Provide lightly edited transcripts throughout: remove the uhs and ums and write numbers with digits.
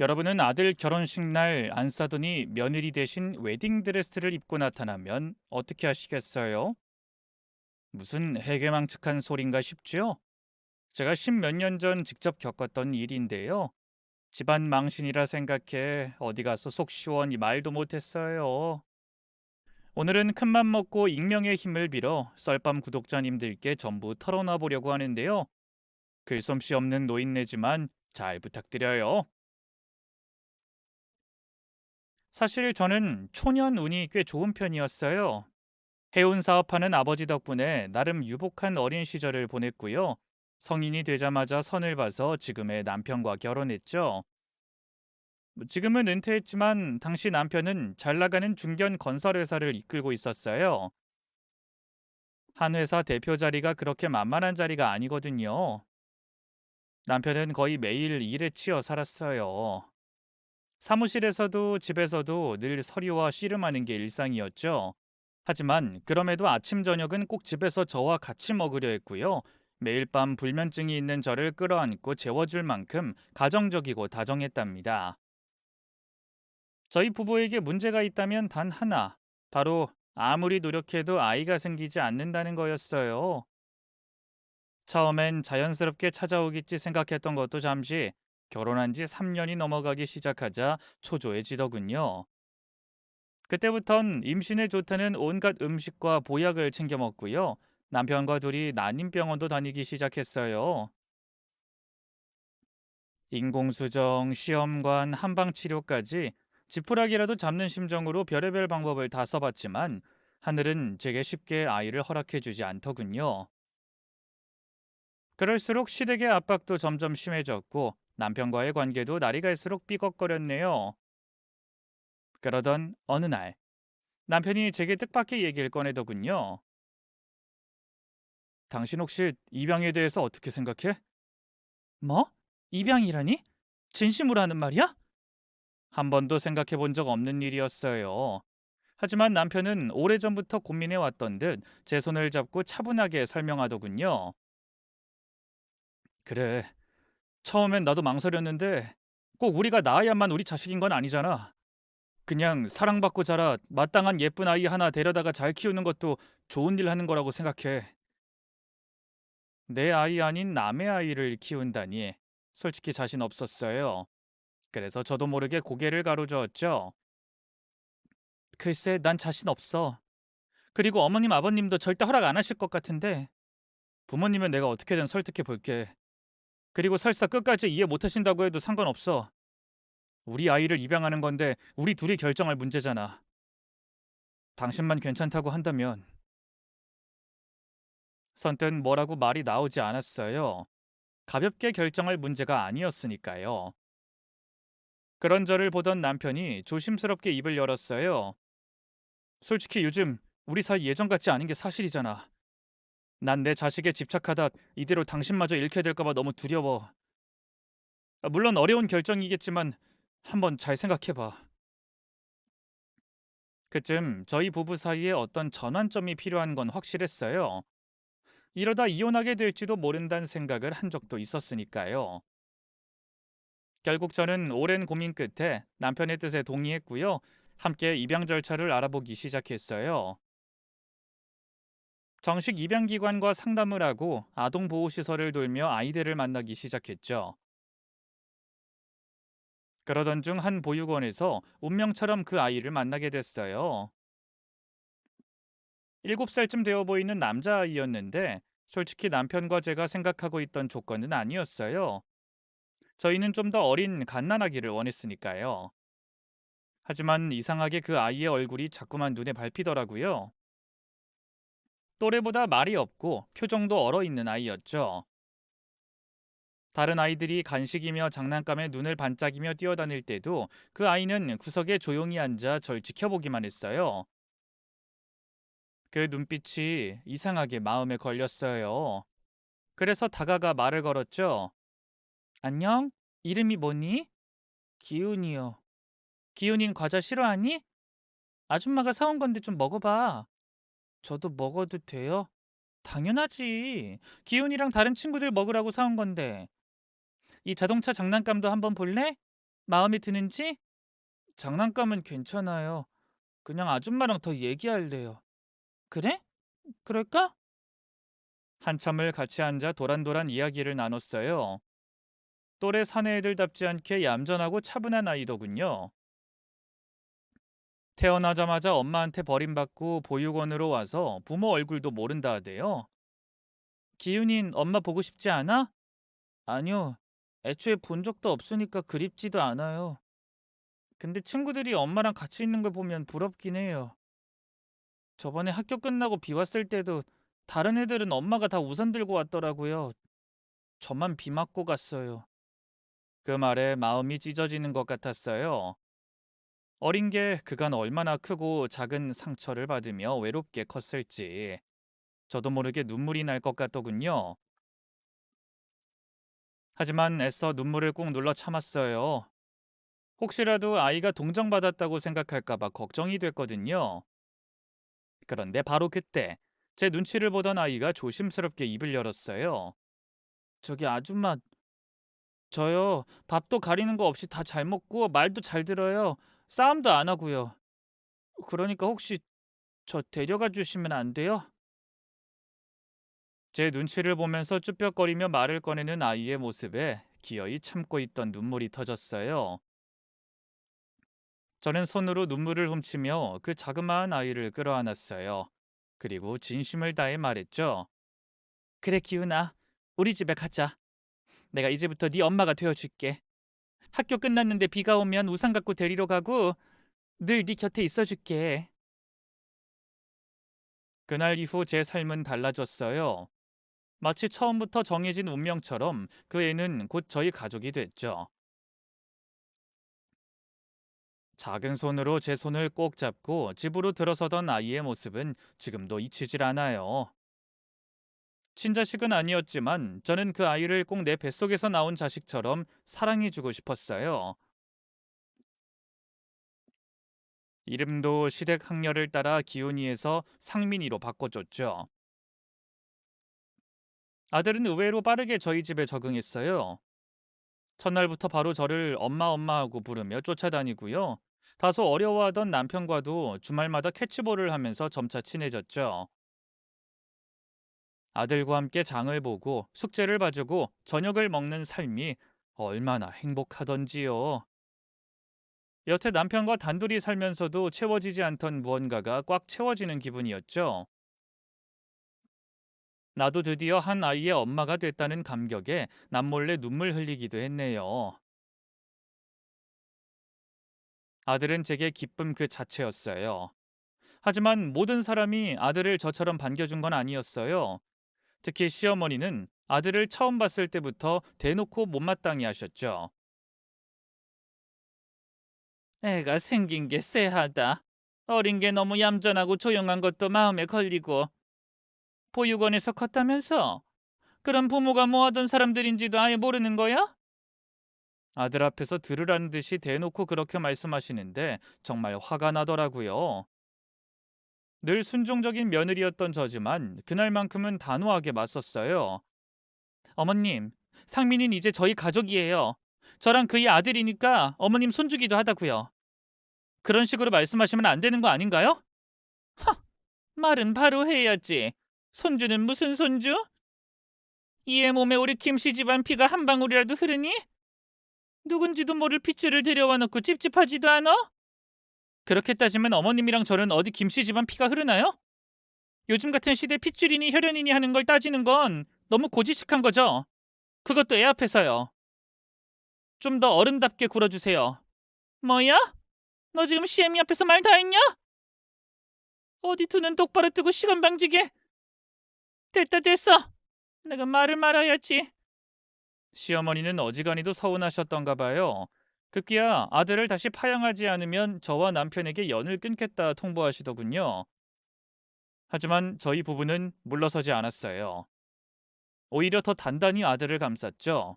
여러분은 아들 결혼식 날 안 싸더니 며느리 대신 웨딩드레스를 입고 나타나면 어떻게 하시겠어요? 무슨 해괴망측한 소린가 싶죠? 제가 십몇 년 전 직접 겪었던 일인데요. 집안 망신이라 생각해 어디 가서 속 시원히 말도 못했어요. 오늘은 큰맘 먹고 익명의 힘을 빌어 썰밤 구독자님들께 전부 털어놔 보려고 하는데요. 글솜씨 없는 노인네지만 잘 부탁드려요. 사실 저는 초년 운이 꽤 좋은 편이었어요. 해운 사업하는 아버지 덕분에 나름 유복한 어린 시절을 보냈고요. 성인이 되자마자 선을 봐서 지금의 남편과 결혼했죠. 지금은 은퇴했지만 당시 남편은 잘 나가는 중견 건설회사를 이끌고 있었어요. 한 회사 대표 자리가 그렇게 만만한 자리가 아니거든요. 남편은 거의 매일 일에 치여 살았어요. 사무실에서도 집에서도 늘 서류와 씨름하는 게 일상이었죠. 하지만 그럼에도 아침 저녁은 꼭 집에서 저와 같이 먹으려 했고요. 매일 밤 불면증이 있는 저를 끌어안고 재워줄 만큼 가정적이고 다정했답니다. 저희 부부에게 문제가 있다면 단 하나, 바로 아무리 노력해도 아이가 생기지 않는다는 거였어요. 처음엔 자연스럽게 찾아오겠지 생각했던 것도 잠시 결혼한 지 3년이 넘어가기 시작하자 초조해지더군요. 그때부턴 임신에 좋다는 온갖 음식과 보약을 챙겨 먹고요. 남편과 둘이 난임병원도 다니기 시작했어요. 인공수정, 시험관, 한방치료까지 지푸라기라도 잡는 심정으로 별의별 방법을 다 써봤지만 하늘은 제게 쉽게 아이를 허락해주지 않더군요. 그럴수록 시댁의 압박도 점점 심해졌고 남편과의 관계도 날이 갈수록 삐걱거렸네요. 그러던 어느 날 남편이 제게 뜻밖의 얘기를 꺼내더군요. 당신 혹시 입양에 대해서 어떻게 생각해? 뭐? 입양이라니? 진심으로 하는 말이야? 한 번도 생각해 본 적 없는 일이었어요. 하지만 남편은 오래전부터 고민해 왔던 듯 제 손을 잡고 차분하게 설명하더군요. 그래, 처음엔 나도 망설였는데 꼭 우리가 낳아야만 우리 자식인 건 아니잖아. 그냥 사랑받고 자라 마땅한 예쁜 아이 하나 데려다가 잘 키우는 것도 좋은 일 하는 거라고 생각해. 내 아이 아닌 남의 아이를 키운다니 솔직히 자신 없었어요. 그래서 저도 모르게 고개를 가로저었죠. 글쎄, 난 자신 없어. 그리고 어머님, 아버님도 절대 허락 안 하실 것 같은데 부모님은 내가 어떻게든 설득해 볼게. 그리고 설사 끝까지 이해 못 하신다고 해도 상관없어. 우리 아이를 입양하는 건데 우리 둘이 결정할 문제잖아. 당신만 괜찮다고 한다면. 선뜻 뭐라고 말이 나오지 않았어요. 가볍게 결정할 문제가 아니었으니까요. 그런 저를 보던 남편이 조심스럽게 입을 열었어요. 솔직히 요즘 우리 사이 예전 같지 않은 게 사실이잖아. 난 내 자식에 집착하다 이대로 당신마저 잃게 될까봐 너무 두려워. 물론 어려운 결정이겠지만 한번 잘 생각해봐. 그쯤 저희 부부 사이에 어떤 전환점이 필요한 건 확실했어요. 이러다 이혼하게 될지도 모른다는 생각을 한 적도 있었으니까요. 결국 저는 오랜 고민 끝에 남편의 뜻에 동의했고요. 함께 입양 절차를 알아보기 시작했어요. 정식 입양기관과 상담을 하고 아동보호시설을 돌며 아이들을 만나기 시작했죠. 그러던 중 한 보육원에서 운명처럼 그 아이를 만나게 됐어요. 7살쯤 되어 보이는 남자아이였는데 솔직히 남편과 제가 생각하고 있던 조건은 아니었어요. 저희는 좀 더 어린 갓난아기를 원했으니까요. 하지만 이상하게 그 아이의 얼굴이 자꾸만 눈에 밟히더라고요. 또래보다 말이 없고 표정도 얼어있는 아이였죠. 다른 아이들이 간식이며 장난감에 눈을 반짝이며 뛰어다닐 때도 그 아이는 구석에 조용히 앉아 절 지켜보기만 했어요. 그 눈빛이 이상하게 마음에 걸렸어요. 그래서 다가가 말을 걸었죠. 안녕? 이름이 뭐니? 기훈이요. 기훈이는 과자 싫어하니? 아줌마가 사온 건데 좀 먹어봐. 저도 먹어도 돼요? 당연하지. 기훈이랑 다른 친구들 먹으라고 사온 건데. 이 자동차 장난감도 한번 볼래? 마음에 드는지? 장난감은 괜찮아요. 그냥 아줌마랑 더 얘기할래요. 그래? 그럴까? 한참을 같이 앉아 도란도란 이야기를 나눴어요. 또래 사내애들답지 않게 얌전하고 차분한 아이더군요. 태어나자마자 엄마한테 버림받고 보육원으로 와서 부모 얼굴도 모른다 하대요. 기훈인 엄마 보고 싶지 않아? 아니요. 애초에 본 적도 없으니까 그립지도 않아요. 근데 친구들이 엄마랑 같이 있는 걸 보면 부럽긴 해요. 저번에 학교 끝나고 비 왔을 때도 다른 애들은 엄마가 다 우산 들고 왔더라고요. 저만 비 맞고 갔어요. 그 말에 마음이 찢어지는 것 같았어요. 어린 게 그간 얼마나 크고 작은 상처를 받으며 외롭게 컸을지 저도 모르게 눈물이 날 것 같더군요. 하지만 애써 눈물을 꾹 눌러 참았어요. 혹시라도 아이가 동정받았다고 생각할까봐 걱정이 됐거든요. 그런데 바로 그때 제 눈치를 보던 아이가 조심스럽게 입을 열었어요. 저기 아줌마, 저요. 밥도 가리는 거 없이 다 잘 먹고 말도 잘 들어요. 싸움도 안 하고요. 그러니까 혹시 저 데려가 주시면 안 돼요? 제 눈치를 보면서 쭈뼛거리며 말을 꺼내는 아이의 모습에 기어이 참고 있던 눈물이 터졌어요. 저는 손으로 눈물을 훔치며 그 자그마한 아이를 끌어안았어요. 그리고 진심을 다해 말했죠. 그래 기훈아, 우리 집에 가자. 내가 이제부터 네 엄마가 되어줄게. 학교 끝났는데 비가 오면 우산 갖고 데리러 가고 늘 네 곁에 있어줄게. 그날 이후 제 삶은 달라졌어요. 마치 처음부터 정해진 운명처럼 그 애는 곧 저희 가족이 됐죠. 작은 손으로 제 손을 꼭 잡고 집으로 들어서던 아이의 모습은 지금도 잊히질 않아요. 친자식은 아니었지만 저는 그 아이를 꼭 내 뱃속에서 나온 자식처럼 사랑해주고 싶었어요. 이름도 시댁 학렬을 따라 기훈이에서 상민이로 바꿔줬죠. 아들은 의외로 빠르게 저희 집에 적응했어요. 첫날부터 바로 저를 엄마 엄마 하고 부르며 쫓아다니고요. 다소 어려워하던 남편과도 주말마다 캐치볼을 하면서 점차 친해졌죠. 아들과 함께 장을 보고 숙제를 봐주고 저녁을 먹는 삶이 얼마나 행복하던지요. 여태 남편과 단둘이 살면서도 채워지지 않던 무언가가 꽉 채워지는 기분이었죠. 나도 드디어 한 아이의 엄마가 됐다는 감격에 남몰래 눈물 흘리기도 했네요. 아들은 제게 기쁨 그 자체였어요. 하지만 모든 사람이 아들을 저처럼 반겨준 건 아니었어요. 특히 시어머니는 아들을 처음 봤을 때부터 대놓고 못마땅해 하셨죠. 애가 생긴 게 쎄하다. 어린 게 너무 얌전하고 조용한 것도 마음에 걸리고 보육원에서 컸다면서? 그럼 부모가 뭐 하던 사람들인지도 아예 모르는 거야? 아들 앞에서 들으라는 듯이 대놓고 그렇게 말씀하시는데 정말 화가 나더라고요. 늘 순종적인 며느리였던 저지만 그날만큼은 단호하게 맞섰어요. 어머님, 상민이는 이제 저희 가족이에요. 저랑 그의 아들이니까 어머님 손주기도 하다고요. 그런 식으로 말씀하시면 안 되는 거 아닌가요? 말은 바로 해야지. 손주는 무슨 손주? 이의 몸에 우리 김씨 집안 피가 한 방울이라도 흐르니? 누군지도 모를 핏줄을 들여와 놓고 찝찝하지도 않아? 그렇게 따지면 어머님이랑 저는 어디 김씨 집안 피가 흐르나요? 요즘 같은 시대 핏줄이니 혈연이니 하는 걸 따지는 건 너무 고지식한 거죠. 그것도 애 앞에서요. 좀 더 어른답게 굴어주세요. 뭐야? 너 지금 시애미 앞에서 말 다 했냐? 어디 두 눈 똑바로 뜨고 시간 방지게. 됐다 됐어. 내가 말을 말아야지. 시어머니는 어지간히도 서운하셨던가 봐요. 급기야 아들을 다시 파양하지 않으면 저와 남편에게 연을 끊겠다 통보하시더군요. 하지만 저희 부부는 물러서지 않았어요. 오히려 더 단단히 아들을 감쌌죠.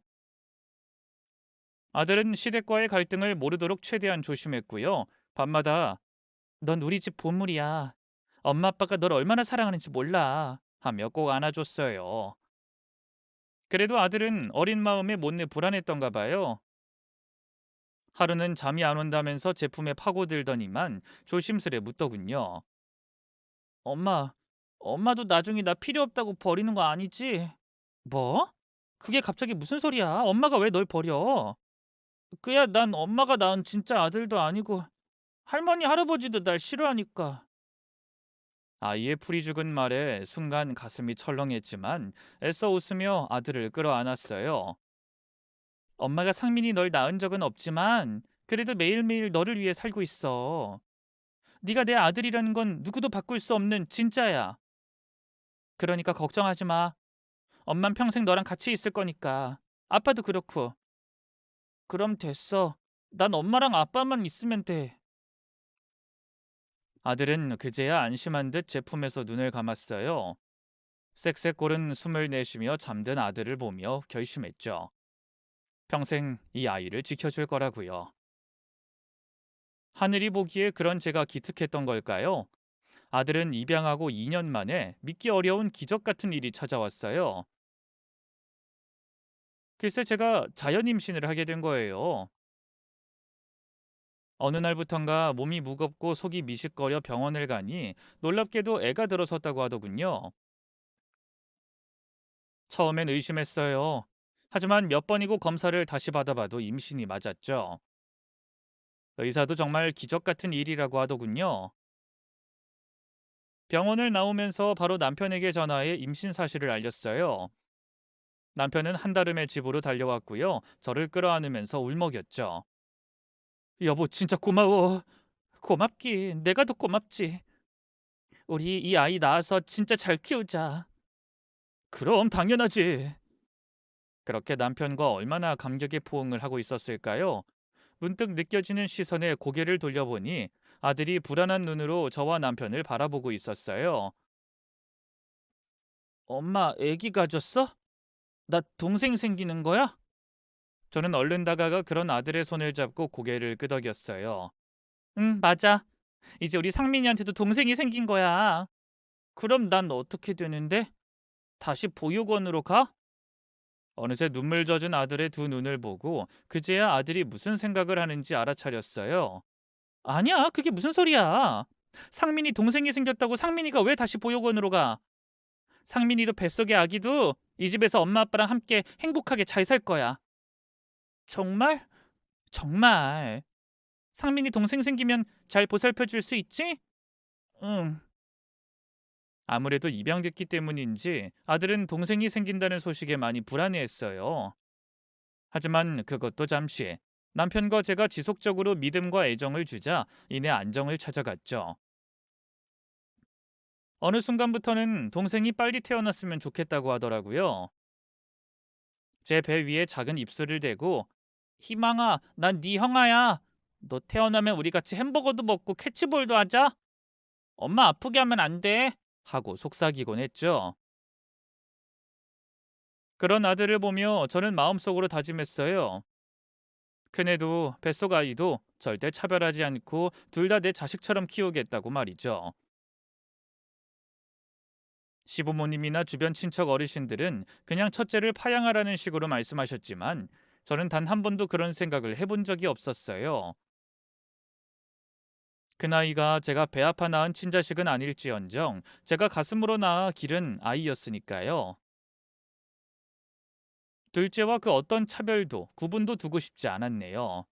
아들은 시댁과의 갈등을 모르도록 최대한 조심했고요. 밤마다 넌 우리 집 보물이야. 엄마 아빠가 널 얼마나 사랑하는지 몰라. 하며 꼭 안아줬어요. 그래도 아들은 어린 마음에 못내 불안했던가 봐요. 하루는 잠이 안 온다면서 제품에 파고들더니만 조심스레 묻더군요. 엄마, 엄마도 나중에 나 필요 없다고 버리는 거 아니지? 뭐? 그게 갑자기 무슨 소리야? 엄마가 왜 널 버려? 그야 난 엄마가 낳은 진짜 아들도 아니고 할머니, 할아버지도 날 싫어하니까. 아이의 풀이 죽은 말에 순간 가슴이 철렁했지만 애써 웃으며 아들을 끌어안았어요. 엄마가 상민이 널 낳은 적은 없지만 그래도 매일매일 너를 위해 살고 있어. 네가 내 아들이라는 건 누구도 바꿀 수 없는 진짜야. 그러니까 걱정하지 마. 엄만 평생 너랑 같이 있을 거니까. 아빠도 그렇고. 그럼 됐어. 난 엄마랑 아빠만 있으면 돼. 아들은 그제야 안심한 듯 제품에서 눈을 감았어요. 쌕쌕 고른 숨을 내쉬며 잠든 아들을 보며 결심했죠. 평생 이 아이를 지켜줄 거라고요. 하늘이 보기에 그런 제가 기특했던 걸까요? 아들은 입양하고 2년 만에 믿기 어려운 기적 같은 일이 찾아왔어요. 글쎄 제가 자연 임신을 하게 된 거예요. 어느 날부턴가 몸이 무겁고 속이 미식거려 병원을 가니 놀랍게도 애가 들어섰다고 하더군요. 처음엔 의심했어요. 하지만 몇 번이고 검사를 다시 받아봐도 임신이 맞았죠. 의사도 정말 기적 같은 일이라고 하더군요. 병원을 나오면서 바로 남편에게 전화해 임신 사실을 알렸어요. 남편은 한달음에 집으로 달려왔고요. 저를 끌어안으면서 울먹였죠. 여보, 진짜 고마워. 고맙긴 내가 더 고맙지. 우리 이 아이 낳아서 진짜 잘 키우자. 그럼 당연하지. 그렇게 남편과 얼마나 감격의 포옹을 하고 있었을까요? 문득 느껴지는 시선에 고개를 돌려보니 아들이 불안한 눈으로 저와 남편을 바라보고 있었어요. 엄마, 애기 가졌어? 나 동생 생기는 거야? 저는 얼른 다가가 그런 아들의 손을 잡고 고개를 끄덕였어요. 응, 맞아. 이제 우리 상민이한테도 동생이 생긴 거야. 그럼 난 어떻게 되는데? 다시 보육원으로 가? 어느새 눈물 젖은 아들의 두 눈을 보고 그제야 아들이 무슨 생각을 하는지 알아차렸어요. 아니야, 그게 무슨 소리야. 상민이 동생이 생겼다고 상민이가 왜 다시 보육원으로 가? 상민이도 뱃속의 아기도 이 집에서 엄마 아빠랑 함께 행복하게 잘 살 거야. 정말? 정말. 상민이 동생 생기면 잘 보살펴 줄 수 있지? 응. 아무래도 입양됐기 때문인지 아들은 동생이 생긴다는 소식에 많이 불안해했어요. 하지만 그것도 잠시. 남편과 제가 지속적으로 믿음과 애정을 주자 이내 안정을 찾아갔죠. 어느 순간부터는 동생이 빨리 태어났으면 좋겠다고 하더라고요. 제 배 위에 작은 입술을 대고 희망아, 난 네 형아야. 너 태어나면 우리 같이 햄버거도 먹고 캐치볼도 하자. 엄마 아프게 하면 안 돼. 하고 속삭이곤 했죠. 그런 아들을 보며 저는 마음속으로 다짐했어요. 큰애도 뱃속 아이도 절대 차별하지 않고 둘 다 내 자식처럼 키우겠다고 말이죠. 시부모님이나 주변 친척 어르신들은 그냥 첫째를 파양하라는 식으로 말씀하셨지만 저는 단 한 번도 그런 생각을 해본 적이 없었어요. 그 나이가 제가 배 아파 낳은 친자식은 아닐지언정 제가 가슴으로 낳아 기른 아이였으니까요. 둘째와 그 어떤 차별도 구분도 두고 싶지 않았네요.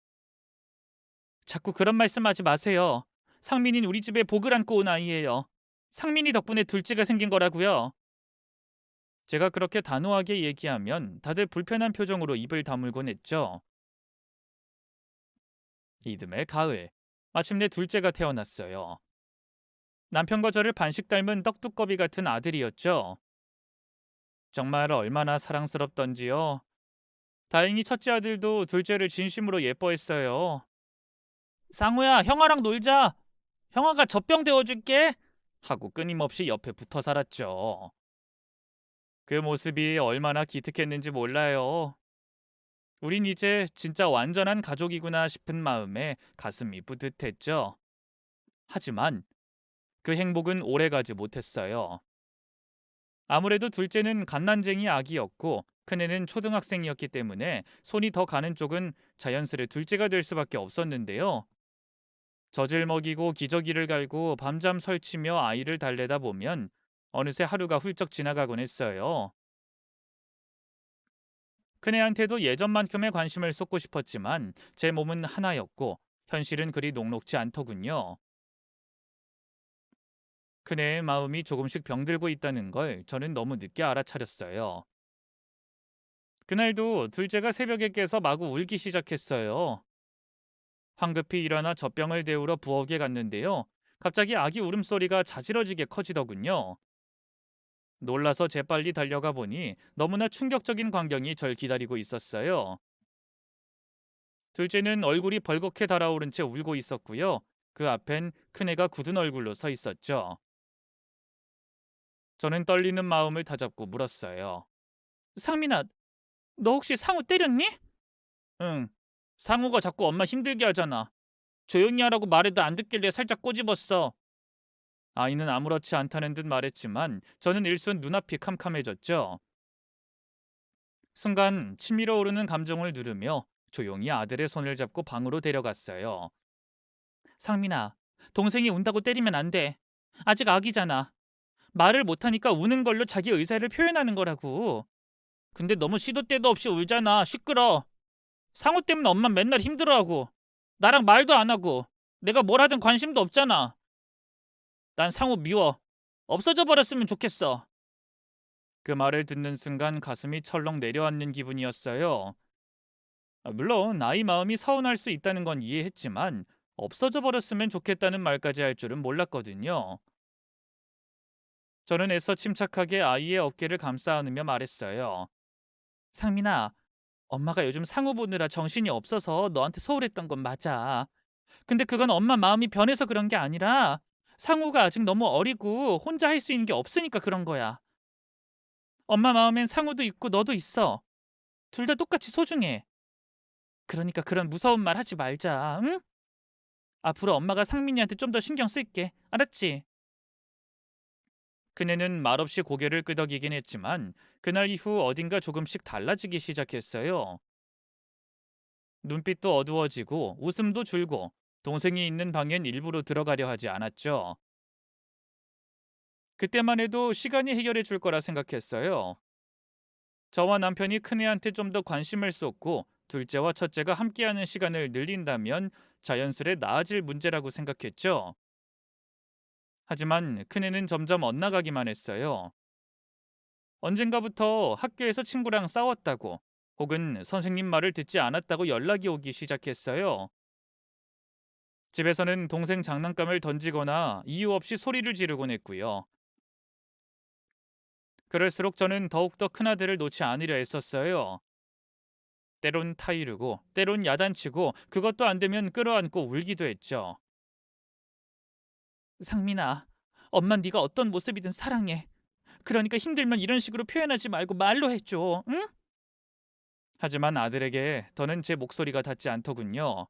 자꾸 그런 말씀하지 마세요. 상민이는 우리 집에 복을 안고 온 아이예요. 상민이 덕분에 둘째가 생긴 거라고요. 제가 그렇게 단호하게 얘기하면 다들 불편한 표정으로 입을 다물곤 했죠. 이듬해 가을, 마침내 둘째가 태어났어요. 남편과 저를 반씩 닮은 떡두꺼비 같은 아들이었죠. 정말 얼마나 사랑스럽던지요. 다행히 첫째 아들도 둘째를 진심으로 예뻐했어요. 상우야, 형아랑 놀자. 형아가 젖병 데워줄게. 하고 끊임없이 옆에 붙어 살았죠. 그 모습이 얼마나 기특했는지 몰라요. 우린 이제 진짜 완전한 가족이구나 싶은 마음에 가슴이 뿌듯했죠. 하지만 그 행복은 오래가지 못했어요. 아무래도 둘째는 갓난쟁이 아기였고 큰애는 초등학생이었기 때문에 손이 더 가는 쪽은 자연스레 둘째가 될 수밖에 없었는데요. 젖을 먹이고 기저귀를 갈고 밤잠 설치며 아이를 달래다 보면 어느새 하루가 훌쩍 지나가곤 했어요. 큰애한테도 예전만큼의 관심을 쏟고 싶었지만 제 몸은 하나였고 현실은 그리 녹록지 않더군요. 큰애의 마음이 조금씩 병들고 있다는 걸 저는 너무 늦게 알아차렸어요. 그날도 둘째가 새벽에 깨서 마구 울기 시작했어요. 황급히 일어나 젖병을 데우러 부엌에 갔는데요. 갑자기 아기 울음소리가 자지러지게 커지더군요. 놀라서 재빨리 달려가 보니 너무나 충격적인 광경이 절 기다리고 있었어요. 둘째는 얼굴이 벌겋게 달아오른 채 울고 있었고요. 그 앞엔 큰애가 굳은 얼굴로 서 있었죠. 저는 떨리는 마음을 다잡고 물었어요. 상민아, 너 혹시 상우 때렸니? 응. 상우가 자꾸 엄마 힘들게 하잖아. 조용히 하라고 말해도 안 듣길래 살짝 꼬집었어. 아이는 아무렇지 않다는 듯 말했지만 저는 일순 눈앞이 캄캄해졌죠. 순간 치밀어 오르는 감정을 누르며 조용히 아들의 손을 잡고 방으로 데려갔어요. 상민아, 동생이 운다고 때리면 안 돼. 아직 아기잖아. 말을 못하니까 우는 걸로 자기 의사를 표현하는 거라고. 근데 너무 시도 때도 없이 울잖아. 시끄러. 상우 때문에 엄마 맨날 힘들어하고 나랑 말도 안 하고 내가 뭘 하든 관심도 없잖아. 난 상우 미워. 없어져 버렸으면 좋겠어. 그 말을 듣는 순간 가슴이 철렁 내려앉는 기분이었어요. 물론 아이 마음이 서운할 수 있다는 건 이해했지만 없어져 버렸으면 좋겠다는 말까지 할 줄은 몰랐거든요. 저는 애써 침착하게 아이의 어깨를 감싸 안으며 말했어요. 상민아, 엄마가 요즘 상우 보느라 정신이 없어서 너한테 소홀했던 건 맞아. 근데 그건 엄마 마음이 변해서 그런 게 아니라 상우가 아직 너무 어리고 혼자 할 수 있는 게 없으니까 그런 거야. 엄마 마음엔 상우도 있고 너도 있어. 둘 다 똑같이 소중해. 그러니까 그런 무서운 말 하지 말자, 응? 앞으로 엄마가 상민이한테 좀 더 신경 쓸게. 알았지? 그녀는 말없이 고개를 끄덕이긴 했지만 그날 이후 어딘가 조금씩 달라지기 시작했어요. 눈빛도 어두워지고 웃음도 줄고 동생이 있는 방엔 일부러 들어가려 하지 않았죠. 그때만 해도 시간이 해결해 줄 거라 생각했어요. 저와 남편이 큰애한테 좀 더 관심을 쏟고 둘째와 첫째가 함께하는 시간을 늘린다면 자연스레 나아질 문제라고 생각했죠. 하지만 큰애는 점점 엇나가기만 했어요. 언젠가부터 학교에서 친구랑 싸웠다고 혹은 선생님 말을 듣지 않았다고 연락이 오기 시작했어요. 집에서는 동생 장난감을 던지거나 이유 없이 소리를 지르곤 했고요. 그럴수록 저는 더욱더 큰아들을 놓지 않으려 했었어요. 때론 타이르고 때론 야단치고 그것도 안 되면 끌어안고 울기도 했죠. 상민아, 엄만 네가 어떤 모습이든 사랑해. 그러니까 힘들면 이런 식으로 표현하지 말고 말로 해줘. 응? 하지만 아들에게 더는 제 목소리가 닿지 않더군요.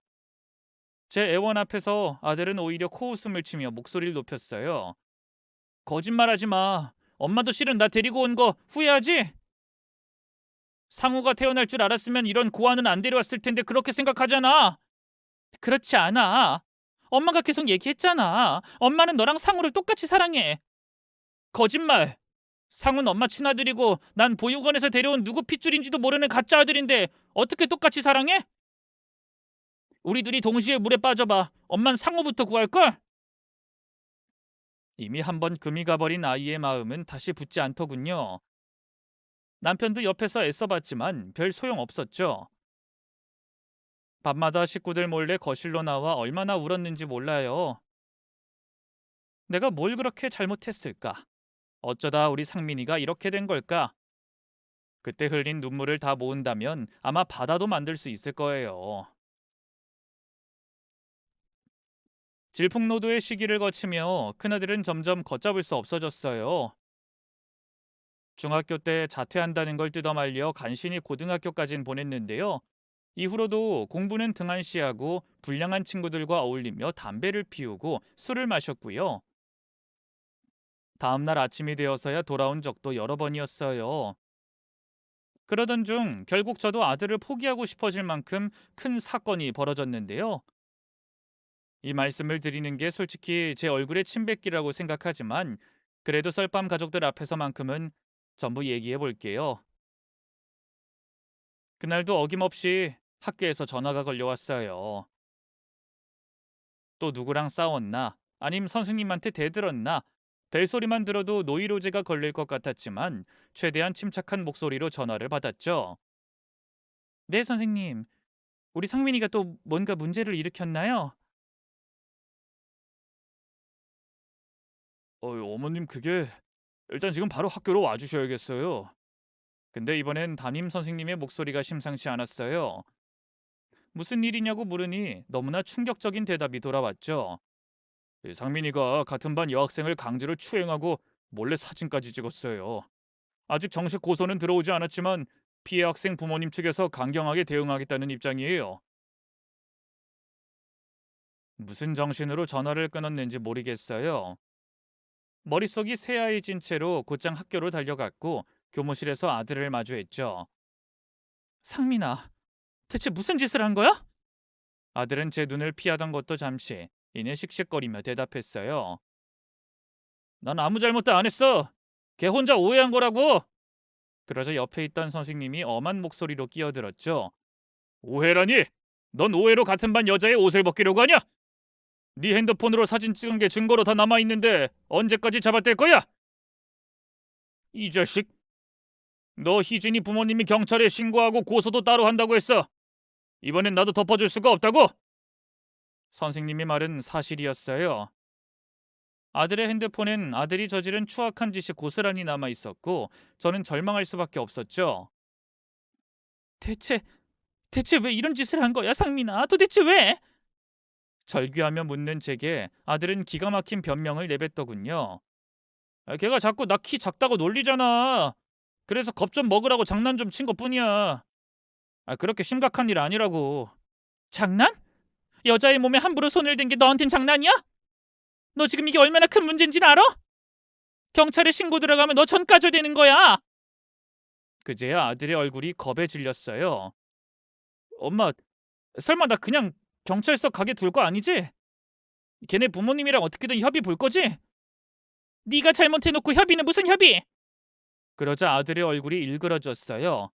제 애원 앞에서 아들은 오히려 코웃음을 치며 목소리를 높였어요. 거짓말하지 마. 엄마도 실은 나 데리고 온 거 후회하지? 상우가 태어날 줄 알았으면 이런 고아는 안 데려왔을 텐데 그렇게 생각하잖아. 그렇지 않아. 엄마가 계속 얘기했잖아. 엄마는 너랑 상우를 똑같이 사랑해. 거짓말. 상우는 엄마 친아들이고 난 보육원에서 데려온 누구 핏줄인지도 모르는 가짜 아들인데 어떻게 똑같이 사랑해? 우리 둘이 동시에 물에 빠져봐. 엄만 상우부터 구할걸? 이미 한번 금이 가버린 아이의 마음은 다시 붙지 않더군요. 남편도 옆에서 애써봤지만 별 소용 없었죠. 밤마다 식구들 몰래 거실로 나와 얼마나 울었는지 몰라요. 내가 뭘 그렇게 잘못했을까? 어쩌다 우리 상민이가 이렇게 된 걸까? 그때 흘린 눈물을 다 모은다면 아마 바다도 만들 수 있을 거예요. 질풍노도의 시기를 거치며 큰아들은 점점 걷잡을 수 없어졌어요. 중학교 때 자퇴한다는 걸 뜯어말려 간신히 고등학교까진 보냈는데요. 이후로도 공부는 등한시하고 불량한 친구들과 어울리며 담배를 피우고 술을 마셨고요. 다음날 아침이 되어서야 돌아온 적도 여러 번이었어요. 그러던 중 결국 저도 아들을 포기하고 싶어질 만큼 큰 사건이 벌어졌는데요. 이 말씀을 드리는 게 솔직히 제 얼굴에 침 뱉기라고 생각하지만 그래도 썰밤 가족들 앞에서만큼은 전부 얘기해 볼게요. 그날도 어김없이 학교에서 전화가 걸려왔어요. 또 누구랑 싸웠나? 아님 선생님한테 대들었나? 벨소리만 들어도 노이로제가 걸릴 것 같았지만 최대한 침착한 목소리로 전화를 받았죠. 네, 선생님. 우리 상민이가 또 뭔가 문제를 일으켰나요? 어머님 그게 일단 지금 바로 학교로 와주셔야겠어요. 근데 이번엔 담임 선생님의 목소리가 심상치 않았어요. 무슨 일이냐고 물으니 너무나 충격적인 대답이 돌아왔죠. 상민이가 같은 반 여학생을 강제로 추행하고 몰래 사진까지 찍었어요. 아직 정식 고소는 들어오지 않았지만 피해 학생 부모님 측에서 강경하게 대응하겠다는 입장이에요. 무슨 정신으로 전화를 끊었는지 모르겠어요. 머릿속이 새하얘진 채로 곧장 학교로 달려갔고 교무실에서 아들을 마주했죠. 상민아, 대체 무슨 짓을 한 거야? 아들은 제 눈을 피하던 것도 잠시 이내 씩씩거리며 대답했어요. 난 아무 잘못도 안 했어. 걔 혼자 오해한 거라고. 그러자 옆에 있던 선생님이 엄한 목소리로 끼어들었죠. 오해라니? 넌 오해로 같은 반 여자의 옷을 벗기려고 하냐? 네 핸드폰으로 사진 찍은 게 증거로 다 남아있는데 언제까지 잡아댈 거야? 이 자식. 너 희진이 부모님이 경찰에 신고하고 고소도 따로 한다고 했어. 이번엔 나도 덮어줄 수가 없다고? 선생님의 말은 사실이었어요. 아들의 핸드폰엔 아들이 저지른 추악한 짓이 고스란히 남아 있었고 저는 절망할 수밖에 없었죠. 대체 대체 왜 이런 짓을 한 거야, 상민아? 도대체 왜? 절규하며 묻는 제게 아들은 기가 막힌 변명을 내뱉더군요. 걔가 자꾸 나 키 작다고 놀리잖아. 그래서 겁 좀 먹으라고 장난 좀 친 것뿐이야. 그렇게 심각한 일 아니라고. 장난? 여자의 몸에 함부로 손을 댄 게 너한텐 장난이야? 너 지금 이게 얼마나 큰 문제인지는 알아? 경찰에 신고 들어가면 너 전 까줘야 되는 거야. 그제야 아들의 얼굴이 겁에 질렸어요. 엄마, 설마 나 그냥 경찰서 가게 둘 거 아니지? 걔네 부모님이랑 어떻게든 협의 볼 거지? 네가 잘못해놓고 협의는 무슨 협의? 그러자 아들의 얼굴이 일그러졌어요.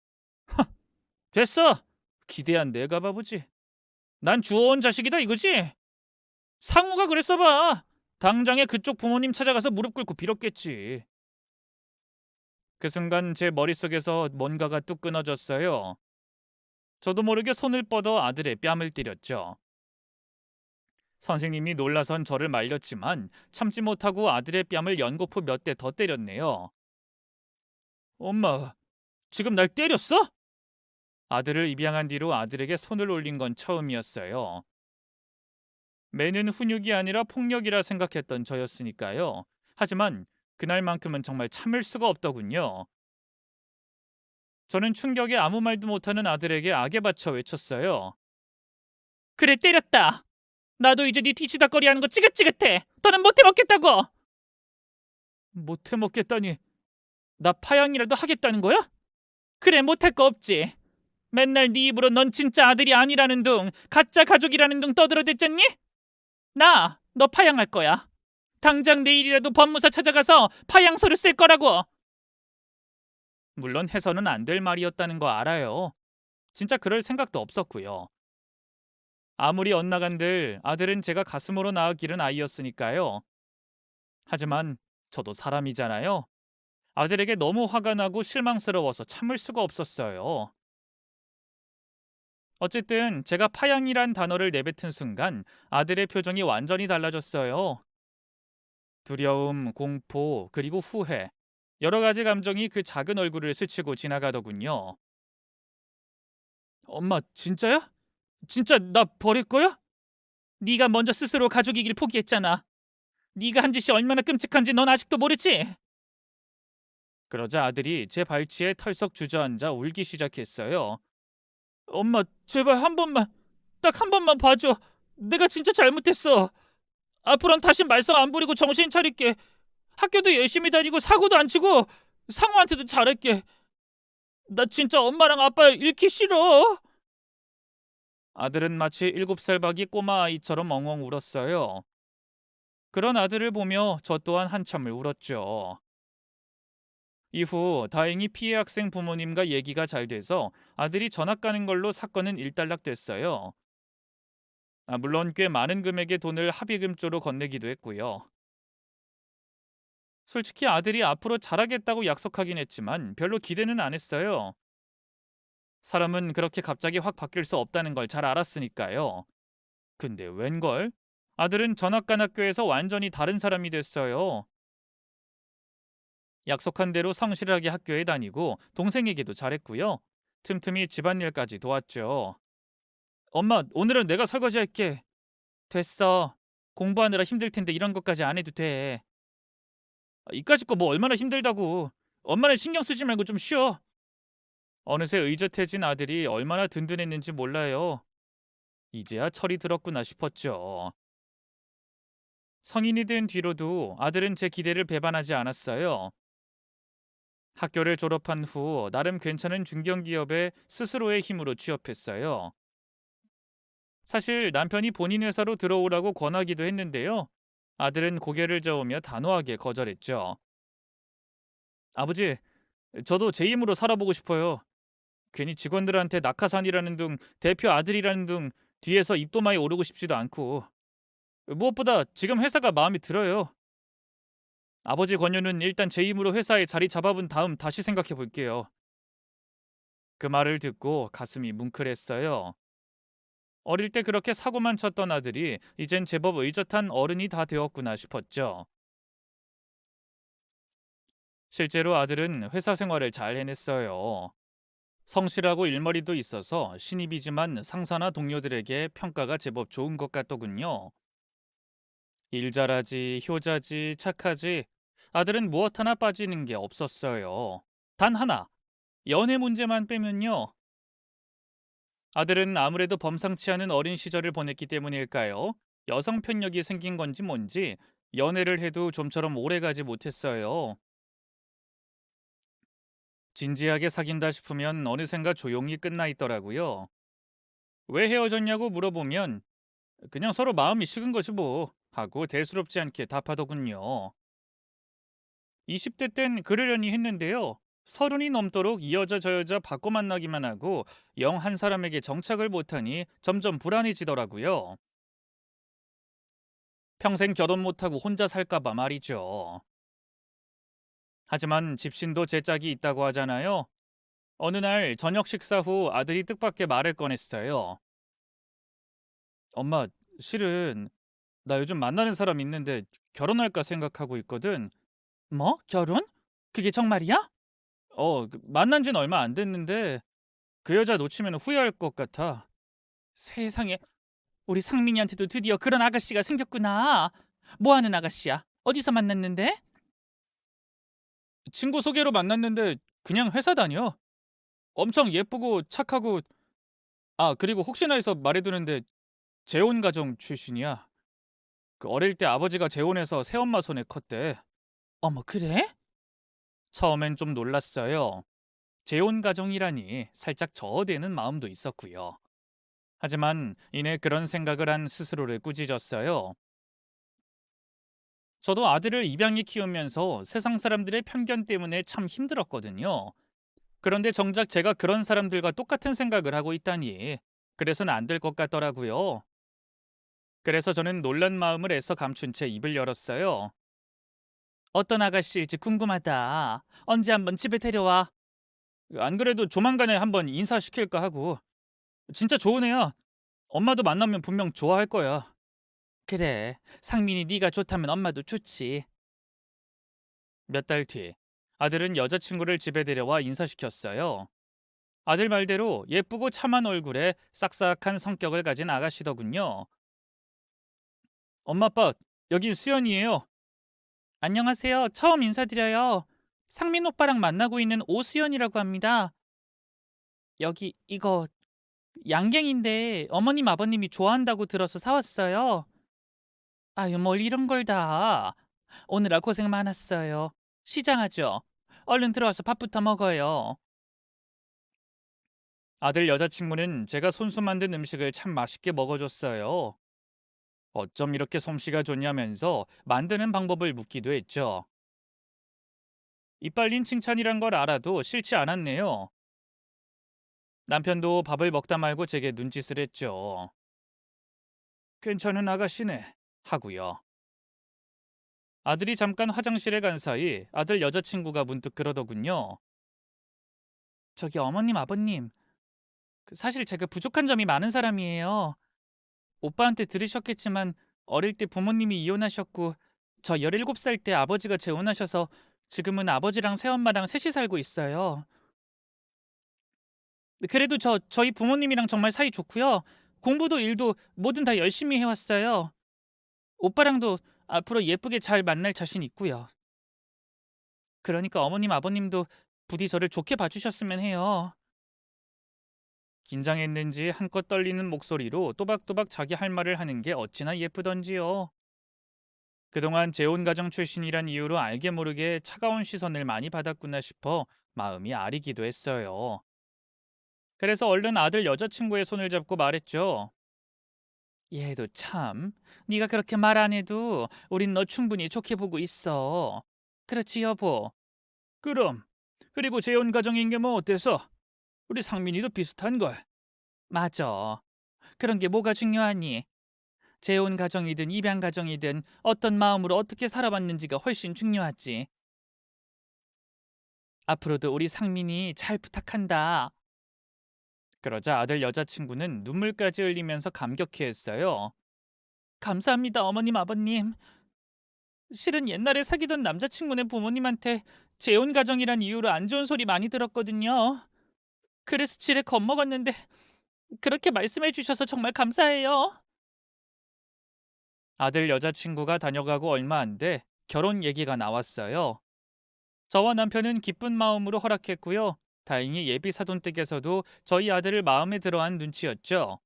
됐어. 기대한 내가 바보지. 난 주워온 자식이다 이거지? 상우가 그랬어 봐. 당장에 그쪽 부모님 찾아가서 무릎 꿇고 빌었겠지. 그 순간 제 머릿속에서 뭔가가 뚝 끊어졌어요. 저도 모르게 손을 뻗어 아들의 뺨을 때렸죠. 선생님이 놀라선 저를 말렸지만 참지 못하고 아들의 뺨을 연거푸 몇 대 더 때렸네요. 엄마, 지금 날 때렸어? 아들을 입양한 뒤로 아들에게 손을 올린 건 처음이었어요. 매는 훈육이 아니라 폭력이라 생각했던 저였으니까요. 하지만 그날만큼은 정말 참을 수가 없더군요. 저는 충격에 아무 말도 못하는 아들에게 악에 받쳐 외쳤어요. 그래, 때렸다. 나도 이제 네 뒤치다거리하는 거 지긋지긋해. 너는 못해 먹겠다고. 못해 먹겠다니. 나 파양이라도 하겠다는 거야? 그래, 못할 거 없지. 맨날 네 입으로 넌 진짜 아들이 아니라는 둥, 가짜 가족이라는 둥 떠들어댔잖니? 너 파양할 거야. 당장 내일이라도 법무사 찾아가서 파양서를 쓸 거라고. 물론 해서는 안 될 말이었다는 거 알아요. 진짜 그럴 생각도 없었고요. 아무리 엇나간들 아들은 제가 가슴으로 낳아 기른 아이였으니까요. 하지만 저도 사람이잖아요. 아들에게 너무 화가 나고 실망스러워서 참을 수가 없었어요. 어쨌든 제가 파양이란 단어를 내뱉은 순간 아들의 표정이 완전히 달라졌어요. 두려움, 공포, 그리고 후회. 여러 가지 감정이 그 작은 얼굴을 스치고 지나가더군요. 엄마, 진짜야? 진짜 나 버릴 거야? 네가 먼저 스스로 가족이길 포기했잖아. 네가 한 짓이 얼마나 끔찍한지 넌 아직도 모르지? 그러자 아들이 제 발치에 털썩 주저앉아 울기 시작했어요. 엄마, 제발 한 번만, 딱 한 번만 봐줘. 내가 진짜 잘못했어. 앞으로는 다신 말썽 안 부리고 정신 차릴게. 학교도 열심히 다니고 사고도 안 치고 상우한테도 잘할게. 나 진짜 엄마랑 아빠 잃기 싫어. 아들은 마치 7살 박이 꼬마 아이처럼 엉엉 울었어요. 그런 아들을 보며 저 또한 한참을 울었죠. 이후 다행히 피해 학생 부모님과 얘기가 잘 돼서 아들이 전학 가는 걸로 사건은 일단락됐어요. 물론 꽤 많은 금액의 돈을 합의금조로 건네기도 했고요. 솔직히 아들이 앞으로 잘하겠다고 약속하긴 했지만 별로 기대는 안 했어요. 사람은 그렇게 갑자기 확 바뀔 수 없다는 걸 잘 알았으니까요. 근데 웬걸? 아들은 전학 간 학교에서 완전히 다른 사람이 됐어요. 약속한 대로 성실하게 학교에 다니고 동생에게도 잘했고요. 틈틈이 집안일까지 도왔죠. 엄마, 오늘은 내가 설거지 할게. 됐어. 공부하느라 힘들 텐데 이런 것까지 안 해도 돼. 이까짓 거 뭐 얼마나 힘들다고. 엄마는 신경 쓰지 말고 좀 쉬어. 어느새 의젓해진 아들이 얼마나 든든했는지 몰라요. 이제야 철이 들었구나 싶었죠. 성인이 된 뒤로도 아들은 제 기대를 배반하지 않았어요. 학교를 졸업한 후 나름 괜찮은 중견기업에 스스로의 힘으로 취업했어요. 사실 남편이 본인 회사로 들어오라고 권하기도 했는데요. 아들은 고개를 저으며 단호하게 거절했죠. 아버지, 저도 제 힘으로 살아보고 싶어요. 괜히 직원들한테 낙하산이라는 둥, 대표 아들이라는 둥 뒤에서 입도마에 오르고 싶지도 않고. 무엇보다 지금 회사가 마음에 들어요. 아버지 권유는 일단 제 힘으로 회사에 자리 잡아본 다음 다시 생각해 볼게요. 그 말을 듣고 가슴이 뭉클했어요. 어릴 때 그렇게 사고만 쳤던 아들이 이젠 제법 의젓한 어른이 다 되었구나 싶었죠. 실제로 아들은 회사 생활을 잘 해냈어요. 성실하고 일머리도 있어서 신입이지만 상사나 동료들에게 평가가 제법 좋은 것 같더군요. 일 잘하지, 효자지, 착하지. 아들은 무엇 하나 빠지는 게 없었어요. 단 하나, 연애 문제만 빼면요. 아들은 아무래도 범상치 않은 어린 시절을 보냈기 때문일까요? 여성 편력이 생긴 건지 뭔지 연애를 해도 좀처럼 오래 가지 못했어요. 진지하게 사귄다 싶으면 어느샌가 조용히 끝나 있더라고요. 왜 헤어졌냐고 물어보면 그냥 서로 마음이 식은 거지 뭐 하고 대수롭지 않게 답하더군요. 20대 땐 그러려니 했는데요. 서른이 넘도록 이 여자 저 여자 바꿔 만나기만 하고 영 한 사람에게 정착을 못하니 점점 불안해지더라고요. 평생 결혼 못하고 혼자 살까봐 말이죠. 하지만 집신도 제 짝이 있다고 하잖아요. 어느 날 저녁 식사 후 아들이 뜻밖의 말을 꺼냈어요. 엄마, 실은 나 요즘 만나는 사람 있는데 결혼할까 생각하고 있거든. 뭐? 결혼? 그게 정말이야? 만난 지는 얼마 안 됐는데 그 여자 놓치면 후회할 것 같아. 세상에, 우리 상민이한테도 드디어 그런 아가씨가 생겼구나. 뭐 하는 아가씨야? 어디서 만났는데? 친구 소개로 만났는데 그냥 회사 다녀. 엄청 예쁘고 착하고, 그리고 혹시나 해서 말해두는데 재혼 가정 출신이야. 그 어릴 때 아버지가 재혼해서 새엄마 손에 컸대. 어머, 그래? 처음엔 좀 놀랐어요. 재혼 가정이라니 살짝 저어되는 마음도 있었고요. 하지만 이내 그런 생각을 한 스스로를 꾸짖었어요. 저도 아들을 입양해 키우면서 세상 사람들의 편견 때문에 참 힘들었거든요. 그런데 정작 제가 그런 사람들과 똑같은 생각을 하고 있다니 그래서는 안 될 것 같더라고요. 그래서 저는 놀란 마음을 애써 감춘 채 입을 열었어요. 어떤 아가씨일지 궁금하다. 언제 한번 집에 데려와. 안 그래도 조만간에 한번 인사시킬까 하고. 진짜 좋은 애야. 엄마도 만나면 분명 좋아할 거야. 그래, 상민이 네가 좋다면 엄마도 좋지. 몇 달 뒤, 아들은 여자친구를 집에 데려와 인사시켰어요. 아들 말대로 예쁘고 참한 얼굴에 싹싹한 성격을 가진 아가씨더군요. 엄마 아빠, 여긴 수연이에요. 안녕하세요. 처음 인사드려요. 상민 오빠랑 만나고 있는 오수연이라고 합니다. 여기 이거 양갱인데 어머님 아버님이 좋아한다고 들어서 사왔어요. 아유, 뭘 이런 걸 다. 오느라 고생 많았어요. 시장하죠. 얼른 들어와서 밥부터 먹어요. 아들 여자친구는 제가 손수 만든 음식을 참 맛있게 먹어줬어요. 어쩜 이렇게 솜씨가 좋냐면서 만드는 방법을 묻기도 했죠. 이빨린 칭찬이란 걸 알아도 싫지 않았네요. 남편도 밥을 먹다 말고 제게 눈짓을 했죠. 괜찮은 아가씨네 하고요. 아들이 잠깐 화장실에 간 사이 아들 여자친구가 문득 그러더군요. 저기 어머님 아버님, 사실 제가 부족한 점이 많은 사람이에요. 오빠한테 들으셨겠지만 어릴 때 부모님이 이혼하셨고 저 17살 때 아버지가 재혼하셔서 지금은 아버지랑 새엄마랑 셋이 살고 있어요. 그래도 저희 부모님이랑 정말 사이 좋고요. 공부도 일도 뭐든 다 열심히 해왔어요. 오빠랑도 앞으로 예쁘게 잘 만날 자신 있고요. 그러니까 어머님 아버님도 부디 저를 좋게 봐주셨으면 해요. 긴장했는지 한껏 떨리는 목소리로 또박또박 자기 할 말을 하는 게 어찌나 예쁘던지요. 그동안 재혼가정 출신이란 이유로 알게 모르게 차가운 시선을 많이 받았구나 싶어 마음이 아리기도 했어요. 그래서 얼른 아들 여자친구의 손을 잡고 말했죠. 얘도 참, 네가 그렇게 말 안 해도 우린 너 충분히 좋게 보고 있어. 그렇지 여보? 그럼. 그리고 재혼가정인 게 뭐 어때서? 우리 상민이도 비슷한걸. 맞아. 그런 게 뭐가 중요하니? 재혼 가정이든 입양 가정이든 어떤 마음으로 어떻게 살아왔는지가 훨씬 중요하지. 앞으로도 우리 상민이 잘 부탁한다. 그러자 아들 여자친구는 눈물까지 흘리면서 감격해했어요. 감사합니다, 어머님, 아버님. 실은 옛날에 사귀던 남자친구네 부모님한테 재혼 가정이란 이유로 안 좋은 소리 많이 들었거든요. 그래서 지레 겁먹었는데 그렇게 말씀해 주셔서 정말 감사해요. 아들 여자친구가 다녀가고 얼마 안 돼 결혼 얘기가 나왔어요. 저와 남편은 기쁜 마음으로 허락했고요. 다행히 예비 사돈댁에서도 저희 아들을 마음에 들어한 눈치였죠.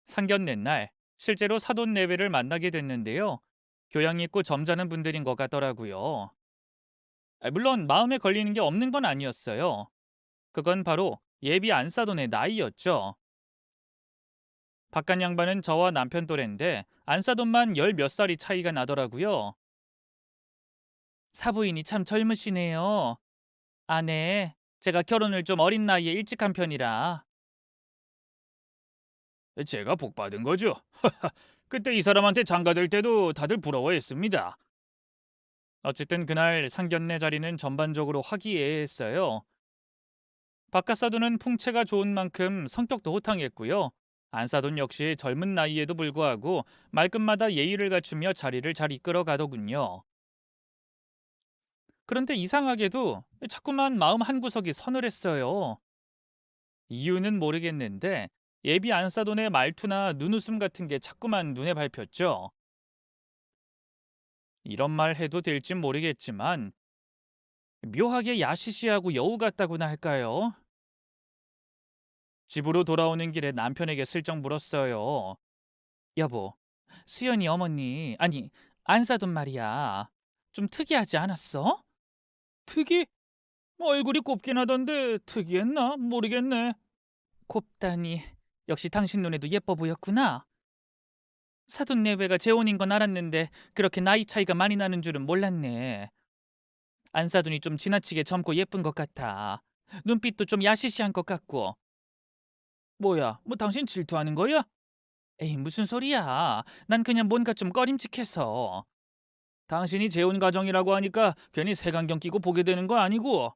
상견례 날 실제로 사돈 내외를 만나게 됐는데요. 교양 있고 점잖은 분들인 것 같더라고요. 물론 마음에 걸리는 게 없는 건 아니었어요. 그건 바로 예비 안사돈의 나이였죠. 바깥 양반은 저와 남편 또래인데 안사돈만 열 몇 살이 차이가 나더라고요. 사부인이 참 젊으시네요. 아, 네. 제가 결혼을 좀 어린 나이에 일찍 한 편이라. 제가 복 받은 거죠. 그때 이 사람한테 장가들 때도 다들 부러워했습니다. 어쨌든 그날 상견례 자리는 전반적으로 화기애애했어요. 바깥사돈은 풍채가 좋은 만큼 성격도 호탕했고요. 안사돈 역시 젊은 나이에도 불구하고 말끝마다 예의를 갖추며 자리를 잘 이끌어 가더군요. 그런데 이상하게도 자꾸만 마음 한구석이 서늘했어요. 이유는 모르겠는데 예비 안사돈의 말투나 눈웃음 같은 게 자꾸만 눈에 밟혔죠. 이런 말 해도 될진 모르겠지만 묘하게 야시시하고 여우 같다고나 할까요? 집으로 돌아오는 길에 남편에게 슬쩍 물었어요. 여보, 수연이 어머니, 아니, 안사돈 말이야. 좀 특이하지 않았어? 특이? 얼굴이 곱긴 하던데 특이했나? 모르겠네. 곱다니. 역시 당신 눈에도 예뻐 보였구나. 사돈 내외가 재혼인 건 알았는데 그렇게 나이 차이가 많이 나는 줄은 몰랐네. 안사돈이 좀 지나치게 젊고 예쁜 것 같아. 눈빛도 좀 야시시한 것 같고. 뭐야, 뭐 당신 질투하는 거야? 에이, 무슨 소리야. 난 그냥 뭔가 좀 꺼림칙해서. 당신이 재혼 가정이라고 하니까 괜히 색안경 끼고 보게 되는 거 아니고.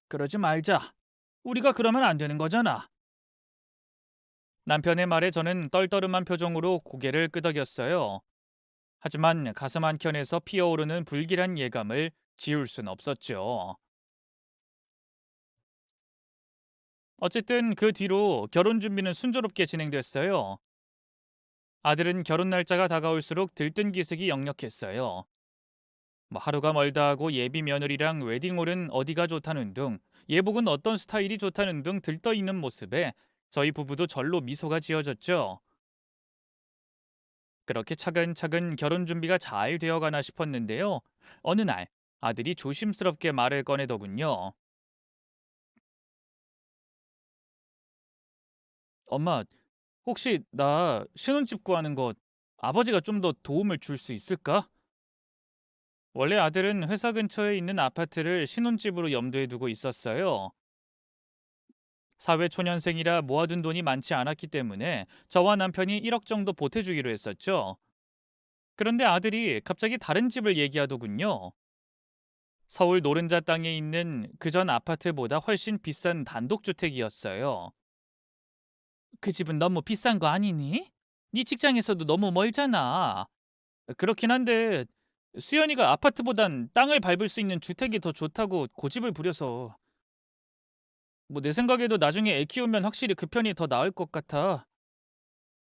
그러지 말자. 우리가 그러면 안 되는 거잖아. 남편의 말에 저는 떨떠름한 표정으로 고개를 끄덕였어요. 하지만 가슴 한켠에서 피어오르는 불길한 예감을 지울 순 없었죠. 어쨌든 그 뒤로 결혼 준비는 순조롭게 진행됐어요. 아들은 결혼 날짜가 다가올수록 들뜬 기색이 역력했어요. 뭐 하루가 멀다 하고 예비 며느리랑 웨딩홀은 어디가 좋다는 둥, 예복은 어떤 스타일이 좋다는 둥 들떠 있는 모습에 저희 부부도 절로 미소가 지어졌죠. 그렇게 차근차근 결혼 준비가 잘 되어가나 싶었는데요. 어느 날 아들이 조심스럽게 말을 꺼내더군요. 엄마, 혹시 나 신혼집 구하는 거 아버지가 좀 더 도움을 줄 수 있을까? 원래 아들은 회사 근처에 있는 아파트를 신혼집으로 염두에 두고 있었어요. 사회초년생이라 모아둔 돈이 많지 않았기 때문에 저와 남편이 1억 정도 보태주기로 했었죠. 그런데 아들이 갑자기 다른 집을 얘기하더군요. 서울 노른자 땅에 있는 그전 아파트보다 훨씬 비싼 단독주택이었어요. 그 집은 너무 비싼 거 아니니? 네 직장에서도 너무 멀잖아. 그렇긴 한데 수연이가 아파트보단 땅을 밟을 수 있는 주택이 더 좋다고 고집을 부려서 뭐 내 생각에도 나중에 애 키우면 확실히 그 편이 더 나을 것 같아.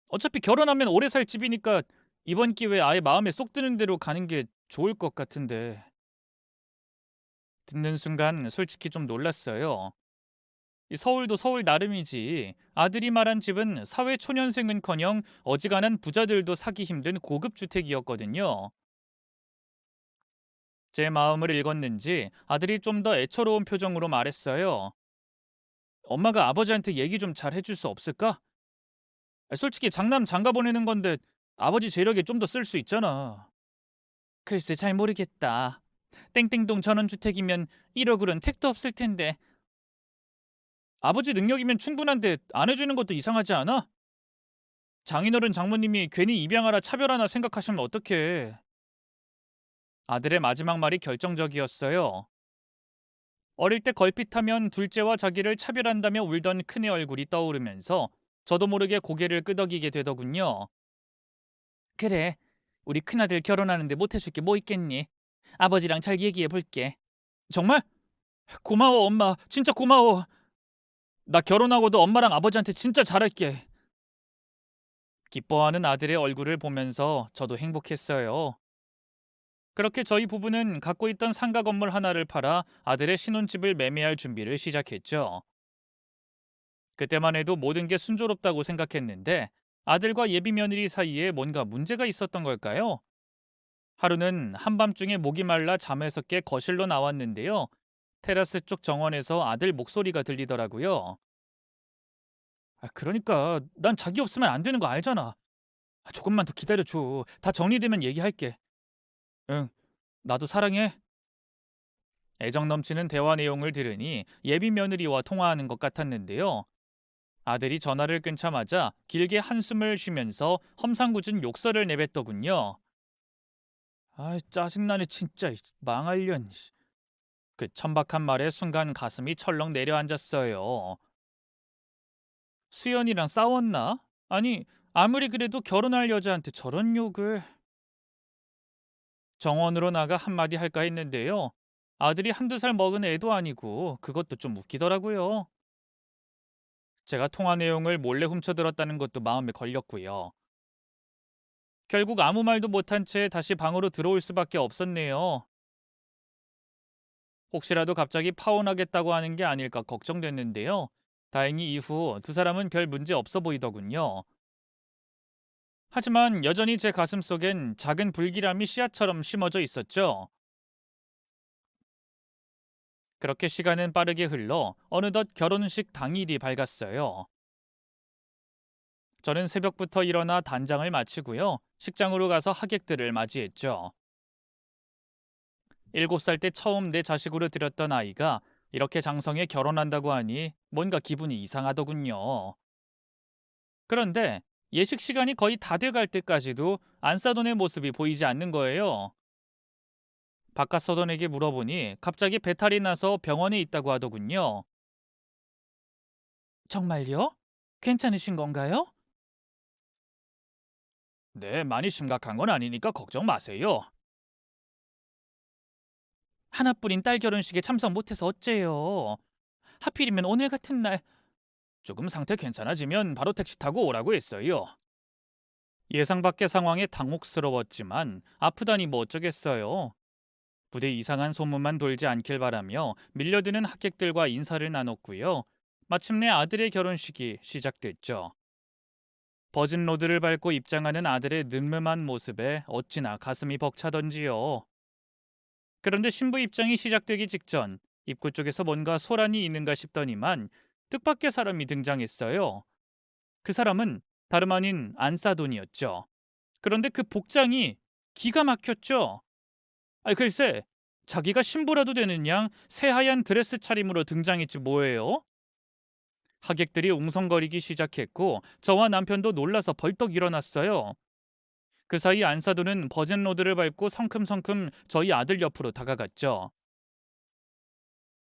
어차피 결혼하면 오래 살 집이니까 이번 기회에 아예 마음에 쏙 드는 대로 가는 게 좋을 것 같은데. 듣는 순간 솔직히 좀 놀랐어요. 이 서울도 서울 나름이지. 아들이 말한 집은 사회 초년생은커녕 어지간한 부자들도 사기 힘든 고급 주택이었거든요. 제 마음을 읽었는지 아들이 좀 더 애처로운 표정으로 말했어요. 엄마가 아버지한테 얘기 좀 잘 해줄 수 없을까? 솔직히 장남 장가 보내는 건데 아버지 재력에 좀 더 쓸 수 있잖아. 글쎄 잘 모르겠다. 땡땡동 전원주택이면 1억으론 택도 없을 텐데. 아버지 능력이면 충분한데 안 해주는 것도 이상하지 않아? 장인어른 장모님이 괜히 입양하라 차별하나 생각하시면 어떡해. 아들의 마지막 말이 결정적이었어요. 어릴 때 걸핏하면 둘째와 자기를 차별한다며 울던 큰애 얼굴이 떠오르면서 저도 모르게 고개를 끄덕이게 되더군요. 그래, 우리 큰아들 결혼하는데 못해줄 게 뭐 있겠니? 아버지랑 잘 얘기해 볼게. 정말? 고마워, 엄마. 진짜 고마워. 나 결혼하고도 엄마랑 아버지한테 진짜 잘할게. 기뻐하는 아들의 얼굴을 보면서 저도 행복했어요. 그렇게 저희 부부는 갖고 있던 상가 건물 하나를 팔아 아들의 신혼집을 매매할 준비를 시작했죠. 그때만 해도 모든 게 순조롭다고 생각했는데 아들과 예비 며느리 사이에 뭔가 문제가 있었던 걸까요? 하루는 한밤중에 목이 말라 잠에서 깨 거실로 나왔는데요. 테라스 쪽 정원에서 아들 목소리가 들리더라고요. 그러니까 난 자기 없으면 안 되는 거 알잖아. 조금만 더 기다려줘. 다 정리되면 얘기할게. 응, 나도 사랑해. 애정 넘치는 대화 내용을 들으니 예비 며느리와 통화하는 것 같았는데요. 아들이 전화를 끊자마자 길게 한숨을 쉬면서 험상궂은 욕설을 내뱉더군요. 아, 짜증나네 진짜. 망할년. 그 천박한 말에 순간 가슴이 철렁 내려앉았어요. 수연이랑 싸웠나? 아니, 아무리 그래도 결혼할 여자한테 저런 욕을. 정원으로 나가 한마디 할까 했는데요. 아들이 한두 살 먹은 애도 아니고 그것도 좀 웃기더라고요. 제가 통화 내용을 몰래 훔쳐들었다는 것도 마음에 걸렸고요. 결국 아무 말도 못한 채 다시 방으로 들어올 수밖에 없었네요. 혹시라도 갑자기 파혼하겠다고 하는 게 아닐까 걱정됐는데요. 다행히 이후 두 사람은 별 문제 없어 보이더군요. 하지만 여전히 제 가슴 속엔 작은 불길함이 씨앗처럼 심어져 있었죠. 그렇게 시간은 빠르게 흘러 어느덧 결혼식 당일이 밝았어요. 저는 새벽부터 일어나 단장을 마치고요. 식장으로 가서 하객들을 맞이했죠. 7살 때 처음 내 자식으로 들였던 아이가 이렇게 장성에 결혼한다고 하니 뭔가 기분이 이상하더군요. 그런데 예식 시간이 거의 다 돼갈 때까지도 안사돈의 모습이 보이지 않는 거예요. 바깥 서돈에게 물어보니 갑자기 배탈이 나서 병원에 있다고 하더군요. 정말요? 괜찮으신 건가요? 네, 많이 심각한 건 아니니까 걱정 마세요. 하나뿐인 딸 결혼식에 참석 못해서 어째요? 하필이면 오늘 같은 날. 조금 상태 괜찮아지면 바로 택시 타고 오라고 했어요. 예상 밖의 상황에 당혹스러웠지만 아프다니 뭐 어쩌겠어요. 부대 이상한 소문만 돌지 않길 바라며 밀려드는 하객들과 인사를 나눴고요. 마침내 아들의 결혼식이 시작됐죠. 버진로드를 밟고 입장하는 아들의 늠름한 모습에 어찌나 가슴이 벅차던지요. 그런데 신부 입장이 시작되기 직전 입구 쪽에서 뭔가 소란이 있는가 싶더니만 뜻밖의 사람이 등장했어요. 그 사람은 다름 아닌 안사돈이었죠. 그런데 그 복장이 기가 막혔죠. 글쎄, 자기가 신부라도 되는 양 새하얀 드레스 차림으로 등장했지 뭐예요? 하객들이 웅성거리기 시작했고 저와 남편도 놀라서 벌떡 일어났어요. 그 사이 안사돈은 버젠로드를 밟고 성큼성큼 저희 아들 옆으로 다가갔죠.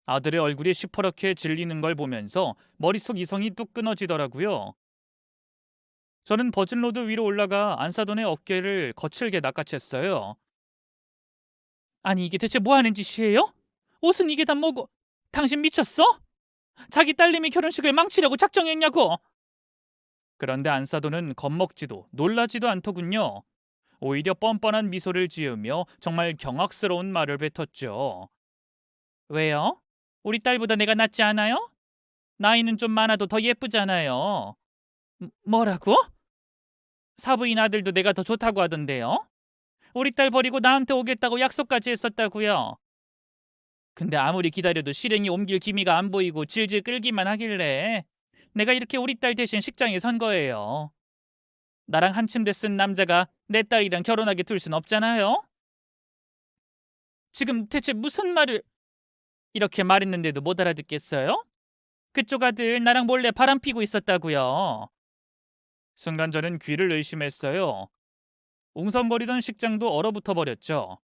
아들의 얼굴이 시퍼렇게 질리는 걸 보면서 머릿속 이성이 뚝 끊어지더라고요. 저는 버진로드 위로 올라가 안사돈의 어깨를 거칠게 낚아챘어요. 아니 이게 대체 뭐 하는 짓이에요? 옷은 이게 다 뭐고? 당신 미쳤어? 자기 딸내미 결혼식을 망치려고 작정했냐고? 그런데 안사돈은 겁먹지도 놀라지도 않더군요. 오히려 뻔뻔한 미소를 지으며 정말 경악스러운 말을 뱉었죠. 왜요? 우리 딸보다 내가 낫지 않아요? 나이는 좀 많아도 더 예쁘잖아요. 뭐라고? 사부인 아들도 내가 더 좋다고 하던데요. 우리 딸 버리고 나한테 오겠다고 약속까지 했었다고요. 근데 아무리 기다려도 실행이 옮길 기미가 안 보이고 질질 끌기만 하길래 내가 이렇게 우리 딸 대신 식장에 선 거예요. 나랑 한 침대 쓴 남자가 내 딸이랑 결혼하게 둘 순 없잖아요. 지금 대체 무슨 말을 이렇게 말했는데도 못 알아듣겠어요? 그쪽 아들 나랑 몰래 바람 피고 있었다고요. 순간 저는 귀를 의심했어요. 웅성거리던 식장도 얼어붙어 버렸죠.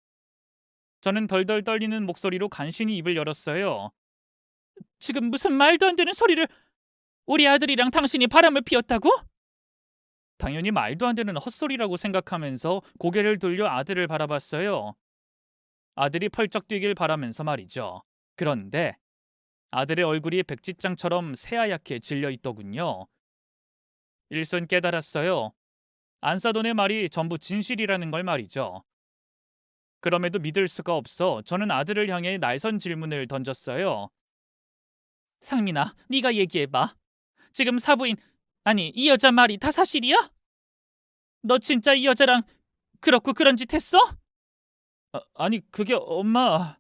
저는 덜덜 떨리는 목소리로 간신히 입을 열었어요. 지금 무슨 말도 안 되는 소리를 우리 아들이랑 당신이 바람을 피웠다고? 당연히 말도 안 되는 헛소리라고 생각하면서 고개를 돌려 아들을 바라봤어요. 아들이 펄쩍 뛰길 바라면서 말이죠. 그런데 아들의 얼굴이 백지장처럼 새하얗게 질려 있더군요. 일순 깨달았어요. 안사돈의 말이 전부 진실이라는 걸 말이죠. 그럼에도 믿을 수가 없어 저는 아들을 향해 날선 질문을 던졌어요. 상민아, 네가 얘기해봐. 지금 사부인, 아니 이 여자 말이 다 사실이야? 너 진짜 이 여자랑 그렇고 그런 짓 했어? 아니 그게 엄마.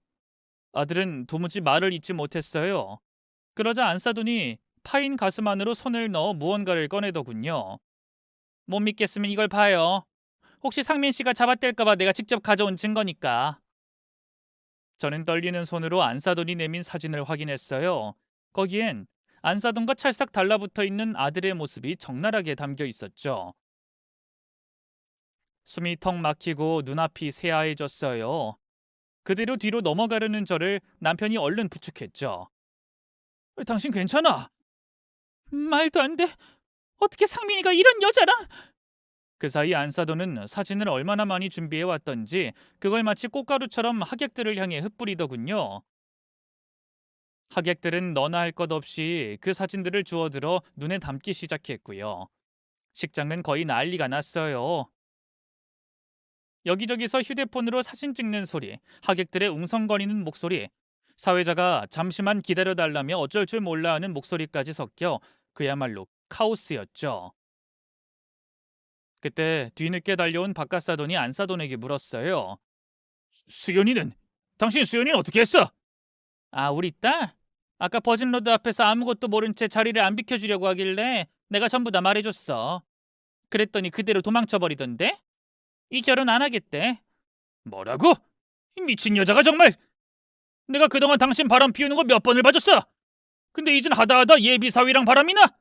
아들은 도무지 말을 잇지 못했어요. 그러자 안사돈이 파인 가슴 안으로 손을 넣어 무언가를 꺼내더군요. 못 믿겠으면 이걸 봐요. 혹시 상민 씨가 잡아뗄까봐 내가 직접 가져온 증거니까. 저는 떨리는 손으로 안사돈이 내민 사진을 확인했어요. 거기엔 안사돈과 찰싹 달라붙어 있는 아들의 모습이 적나라하게 담겨 있었죠. 숨이 턱 막히고 눈앞이 새하얘졌어요. 그대로 뒤로 넘어가려는 저를 남편이 얼른 부축했죠. 당신 괜찮아? 말도 안 돼. 어떻게 상민이가 이런 여자랑? 그 사이 안사돈은 사진을 얼마나 많이 준비해 왔던지 그걸 마치 꽃가루처럼 하객들을 향해 흩뿌리더군요. 하객들은 너나 할 것 없이 그 사진들을 주워들어 눈에 담기 시작했고요. 식장은 거의 난리가 났어요. 여기저기서 휴대폰으로 사진 찍는 소리, 하객들의 웅성거리는 목소리, 사회자가 잠시만 기다려달라며 어쩔 줄 몰라 하는 목소리까지 섞여 그야말로 카오스였죠. 그때 뒤늦게 달려온 바깥사돈이 안사돈에게 물었어요. 수연이는? 당신 수연이는 어떻게 했어? 우리 딸? 아까 버진로드 앞에서 아무것도 모른 채 자리를 안 비켜주려고 하길래 내가 전부 다 말해줬어. 그랬더니 그대로 도망쳐버리던데? 이 결혼 안 하겠대. 뭐라고? 이 미친 여자가 정말. 내가 그동안 당신 바람 피우는 거 몇 번을 봐줬어. 근데 이젠 하다하다 예비사위랑 바람이 나?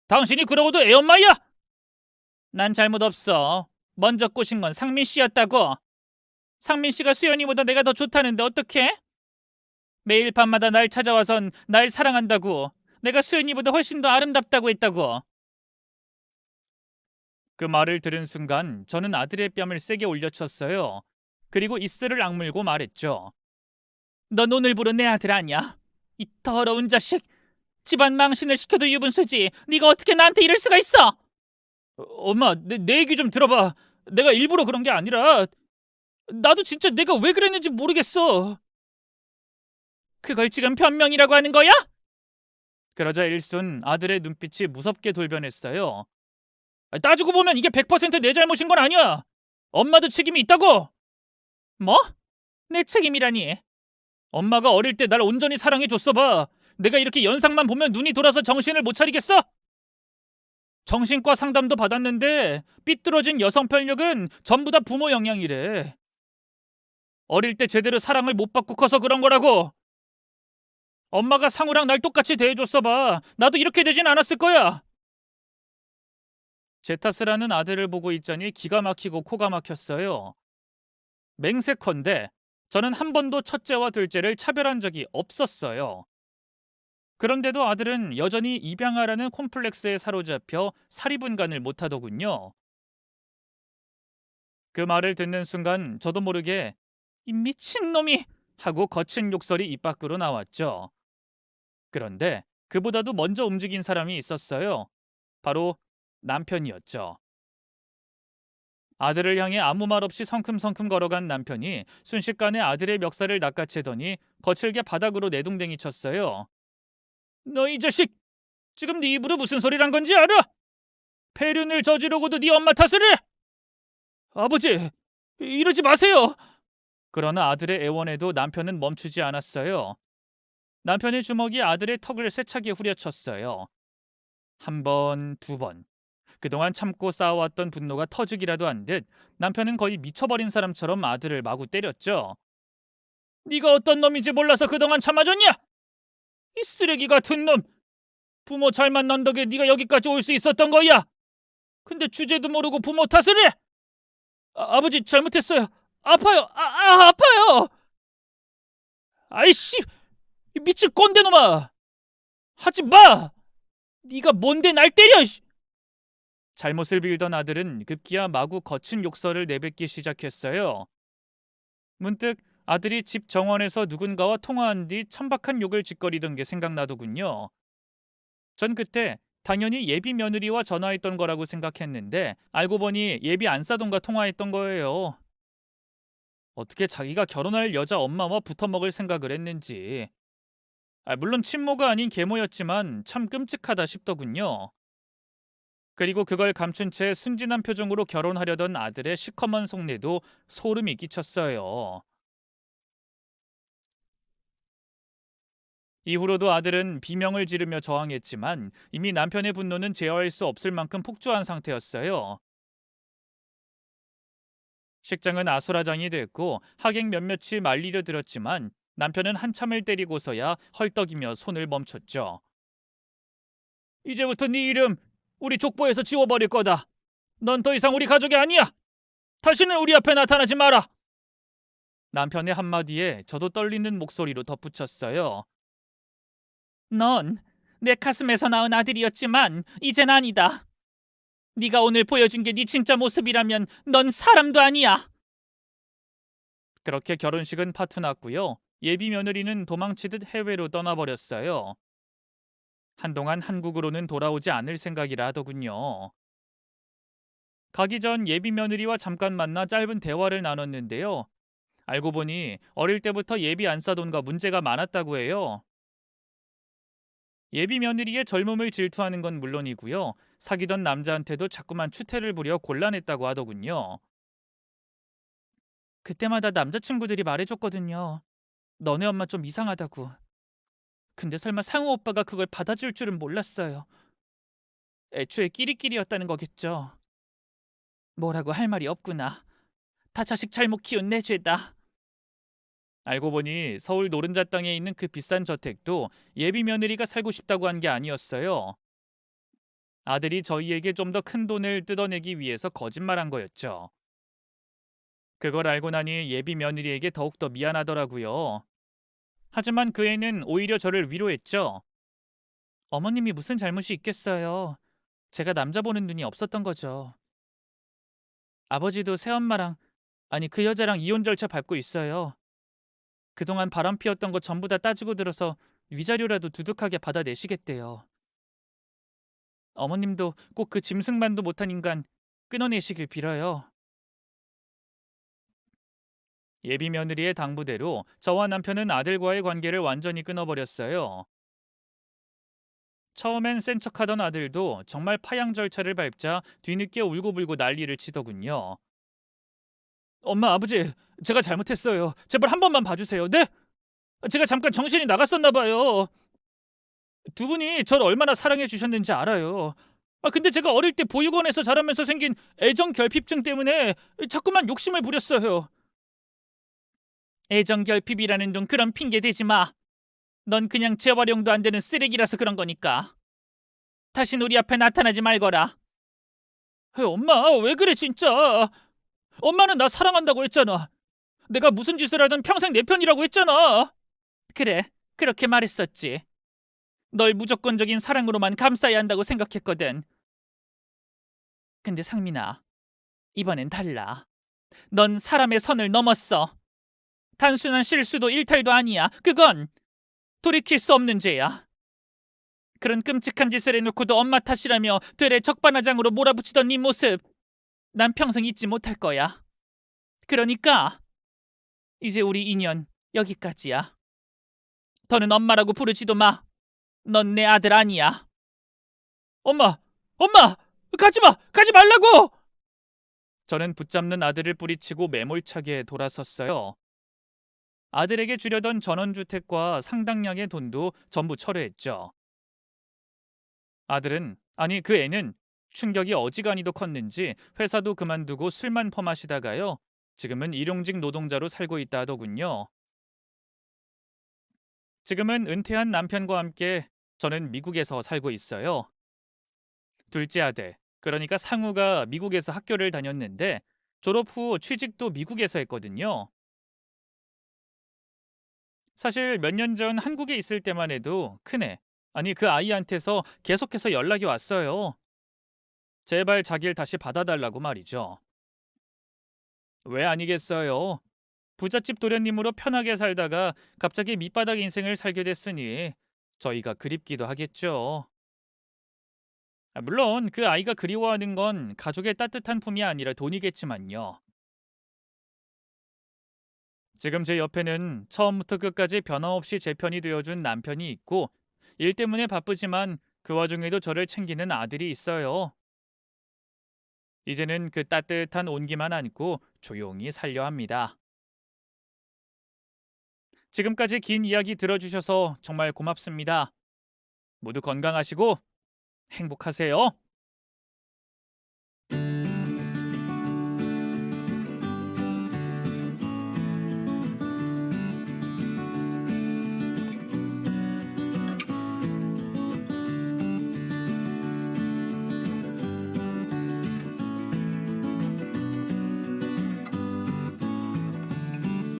당신이 그러고도 애엄마야? 난 잘못 없어. 먼저 꼬신 건 상민 씨였다고. 상민 씨가 수연이보다 내가 더 좋다는데 어떡해? 매일 밤마다 날 찾아와선 날 사랑한다고. 내가 수연이보다 훨씬 더 아름답다고 했다고. 그 말을 들은 순간 저는 아들의 뺨을 세게 올려쳤어요. 그리고 이슬을 악물고 말했죠. 넌 오늘부로 내 아들 아니야. 이 더러운 자식. 집안 망신을 시켜도 유분수지. 네가 어떻게 나한테 이럴 수가 있어? 엄마, 내 얘기 좀 들어봐. 내가 일부러 그런 게 아니라 나도 진짜 내가 왜 그랬는지 모르겠어. 그걸 지금 변명이라고 하는 거야? 그러자 일순 아들의 눈빛이 무섭게 돌변했어요. 따지고 보면 이게 100% 내 잘못인 건 아니야. 엄마도 책임이 있다고. 뭐? 내 책임이라니. 엄마가 어릴 때 날 온전히 사랑해줬어 봐. 내가 이렇게 연상만 보면 눈이 돌아서 정신을 못 차리겠어? 정신과 상담도 받았는데 삐뚤어진 여성 편력은 전부 다 부모 영향이래. 어릴 때 제대로 사랑을 못 받고 커서 그런 거라고. 엄마가 상우랑 날 똑같이 대해줬어 봐. 나도 이렇게 되진 않았을 거야. 제 탓을 하는 아들을 보고 있자니 기가 막히고 코가 막혔어요. 맹세컨대 저는 한 번도 첫째와 둘째를 차별한 적이 없었어요. 그런데도 아들은 여전히 입양아라는 콤플렉스에 사로잡혀 사리분간을 못하더군요. 그 말을 듣는 순간 저도 모르게 이 미친놈이 하고 거친 욕설이 입 밖으로 나왔죠. 그런데 그보다도 먼저 움직인 사람이 있었어요. 바로 남편이었죠. 아들을 향해 아무 말 없이 성큼성큼 걸어간 남편이 순식간에 아들의 멱살을 낚아채더니 거칠게 바닥으로 내동댕이 쳤어요. 너 이 자식! 지금 네 입으로 무슨 소리란 건지 알아? 폐륜을 저지르고도 네 엄마 탓을 해! 아버지, 이러지 마세요! 그러나 아들의 애원에도 남편은 멈추지 않았어요. 남편의 주먹이 아들의 턱을 세차게 후려쳤어요. 한 번, 두 번. 그동안 참고 쌓아왔던 분노가 터지기라도 한 듯 남편은 거의 미쳐버린 사람처럼 아들을 마구 때렸죠. 네가 어떤 놈인지 몰라서 그동안 참아줬냐? 이 쓰레기 같은 놈! 부모 잘 만난 덕에 네가 여기까지 올 수 있었던 거야! 근데 주제도 모르고 부모 탓을 해! 아버지 잘못했어요. 아파요. 아파요. 아이씨, 이 미칠 꼰대놈아. 하지 마. 네가 뭔데 날 때려. 잘못을 빌던 아들은 급기야 마구 거친 욕설을 내뱉기 시작했어요. 문득 아들이 집 정원에서 누군가와 통화한 뒤 천박한 욕을 짓거리던 게 생각나더군요. 전 그때 당연히 예비 며느리와 전화했던 거라고 생각했는데 알고 보니 예비 안사돈과 통화했던 거예요. 어떻게 자기가 결혼할 여자 엄마와 붙어먹을 생각을 했는지. 물론 친모가 아닌 계모였지만 참 끔찍하다 싶더군요. 그리고 그걸 감춘 채 순진한 표정으로 결혼하려던 아들의 시커먼 속내도 소름이 끼쳤어요. 이후로도 아들은 비명을 지르며 저항했지만 이미 남편의 분노는 제어할 수 없을 만큼 폭주한 상태였어요. 식장은 아수라장이 됐고 하객 몇몇이 말리려 들었지만 남편은 한참을 때리고서야 헐떡이며 손을 멈췄죠. 이제부터 네 이름 우리 족보에서 지워버릴 거다. 넌 더 이상 우리 가족이 아니야. 다시는 우리 앞에 나타나지 마라. 남편의 한마디에 저도 떨리는 목소리로 덧붙였어요. 넌 내 가슴에서 낳은 아들이었지만 이젠 아니다. 네가 오늘 보여준 게 네 진짜 모습이라면 넌 사람도 아니야. 그렇게 결혼식은 파투났고요. 예비 며느리는 도망치듯 해외로 떠나버렸어요. 한동안 한국으로는 돌아오지 않을 생각이라 하더군요. 가기 전 예비 며느리와 잠깐 만나 짧은 대화를 나눴는데요. 알고 보니 어릴 때부터 예비 안사돈과 문제가 많았다고 해요. 예비 며느리의 젊음을 질투하는 건 물론이고요. 사귀던 남자한테도 자꾸만 추태를 부려 곤란했다고 하더군요. 그때마다 남자친구들이 말해줬거든요. 너네 엄마 좀 이상하다고. 근데 설마 상우 오빠가 그걸 받아줄 줄은 몰랐어요. 애초에 끼리끼리였다는 거겠죠. 뭐라고 할 말이 없구나. 다 자식 잘못 키운 내 죄다. 알고 보니 서울 노른자 땅에 있는 그 비싼 저택도 예비 며느리가 살고 싶다고 한 게 아니었어요. 아들이 저희에게 좀 더 큰 돈을 뜯어내기 위해서 거짓말한 거였죠. 그걸 알고 나니 예비 며느리에게 더욱더 미안하더라고요. 하지만 그 애는 오히려 저를 위로했죠. 어머님이 무슨 잘못이 있겠어요. 제가 남자 보는 눈이 없었던 거죠. 아버지도 새엄마랑, 아니 그 여자랑 이혼 절차 밟고 있어요. 그동안 바람 피웠던 거 전부 다 따지고 들어서 위자료라도 두둑하게 받아내시겠대요. 어머님도 꼭 그 짐승만도 못한 인간 끊어내시길 빌어요. 예비 며느리의 당부대로 저와 남편은 아들과의 관계를 완전히 끊어버렸어요. 처음엔 센 척하던 아들도 정말 파양 절차를 밟자 뒤늦게 울고불고 난리를 치더군요. 엄마, 아버지, 제가 잘못했어요. 제발 한 번만 봐주세요. 네? 제가 잠깐 정신이 나갔었나 봐요. 두 분이 저를 얼마나 사랑해 주셨는지 알아요. 근데 제가 어릴 때 보육원에서 자라면서 생긴 애정 결핍증 때문에 자꾸만 욕심을 부렸어요. 애정 결핍이라는 둥 그런 핑계 대지 마. 넌 그냥 재활용도 안 되는 쓰레기라서 그런 거니까. 다신 우리 앞에 나타나지 말거라. 엄마, 왜 그래 진짜? 엄마는 나 사랑한다고 했잖아. 내가 무슨 짓을 하든 평생 내 편이라고 했잖아. 그래, 그렇게 말했었지. 널 무조건적인 사랑으로만 감싸야 한다고 생각했거든. 근데 상민아, 이번엔 달라. 넌 사람의 선을 넘었어. 단순한 실수도 일탈도 아니야. 그건 돌이킬 수 없는 죄야. 그런 끔찍한 짓을 해놓고도 엄마 탓이라며 되레 적반하장으로 몰아붙이던 네 모습, 난 평생 잊지 못할 거야. 그러니까 이제 우리 인연 여기까지야. 더는 엄마라고 부르지도 마. 넌 내 아들 아니야. 엄마, 엄마, 가지 마, 가지 말라고! 저는 붙잡는 아들을 뿌리치고 매몰차게 돌아섰어요. 아들에게 주려던 전원주택과 상당량의 돈도 전부 철회했죠. 아들은, 아니 그 애는 충격이 어지간히도 컸는지 회사도 그만두고 술만 퍼마시다가요. 지금은 일용직 노동자로 살고 있다 하더군요. 지금은 은퇴한 남편과 함께 저는 미국에서 살고 있어요. 둘째 아들, 그러니까 상우가 미국에서 학교를 다녔는데 졸업 후 취직도 미국에서 했거든요. 사실 몇 년 전 한국에 있을 때만 해도 큰애, 아니 그 아이한테서 계속해서 연락이 왔어요. 제발 자기를 다시 받아달라고 말이죠. 왜 아니겠어요? 부잣집 도련님으로 편하게 살다가 갑자기 밑바닥 인생을 살게 됐으니 저희가 그립기도 하겠죠. 물론 그 아이가 그리워하는 건 가족의 따뜻한 품이 아니라 돈이겠지만요. 지금 제 옆에는 처음부터 끝까지 변함없이 제 편이 되어준 남편이 있고 일 때문에 바쁘지만 그 와중에도 저를 챙기는 아들이 있어요. 이제는 그 따뜻한 온기만 안고 조용히 살려 합니다. 지금까지 긴 이야기 들어주셔서 정말 고맙습니다. 모두 건강하시고 행복하세요.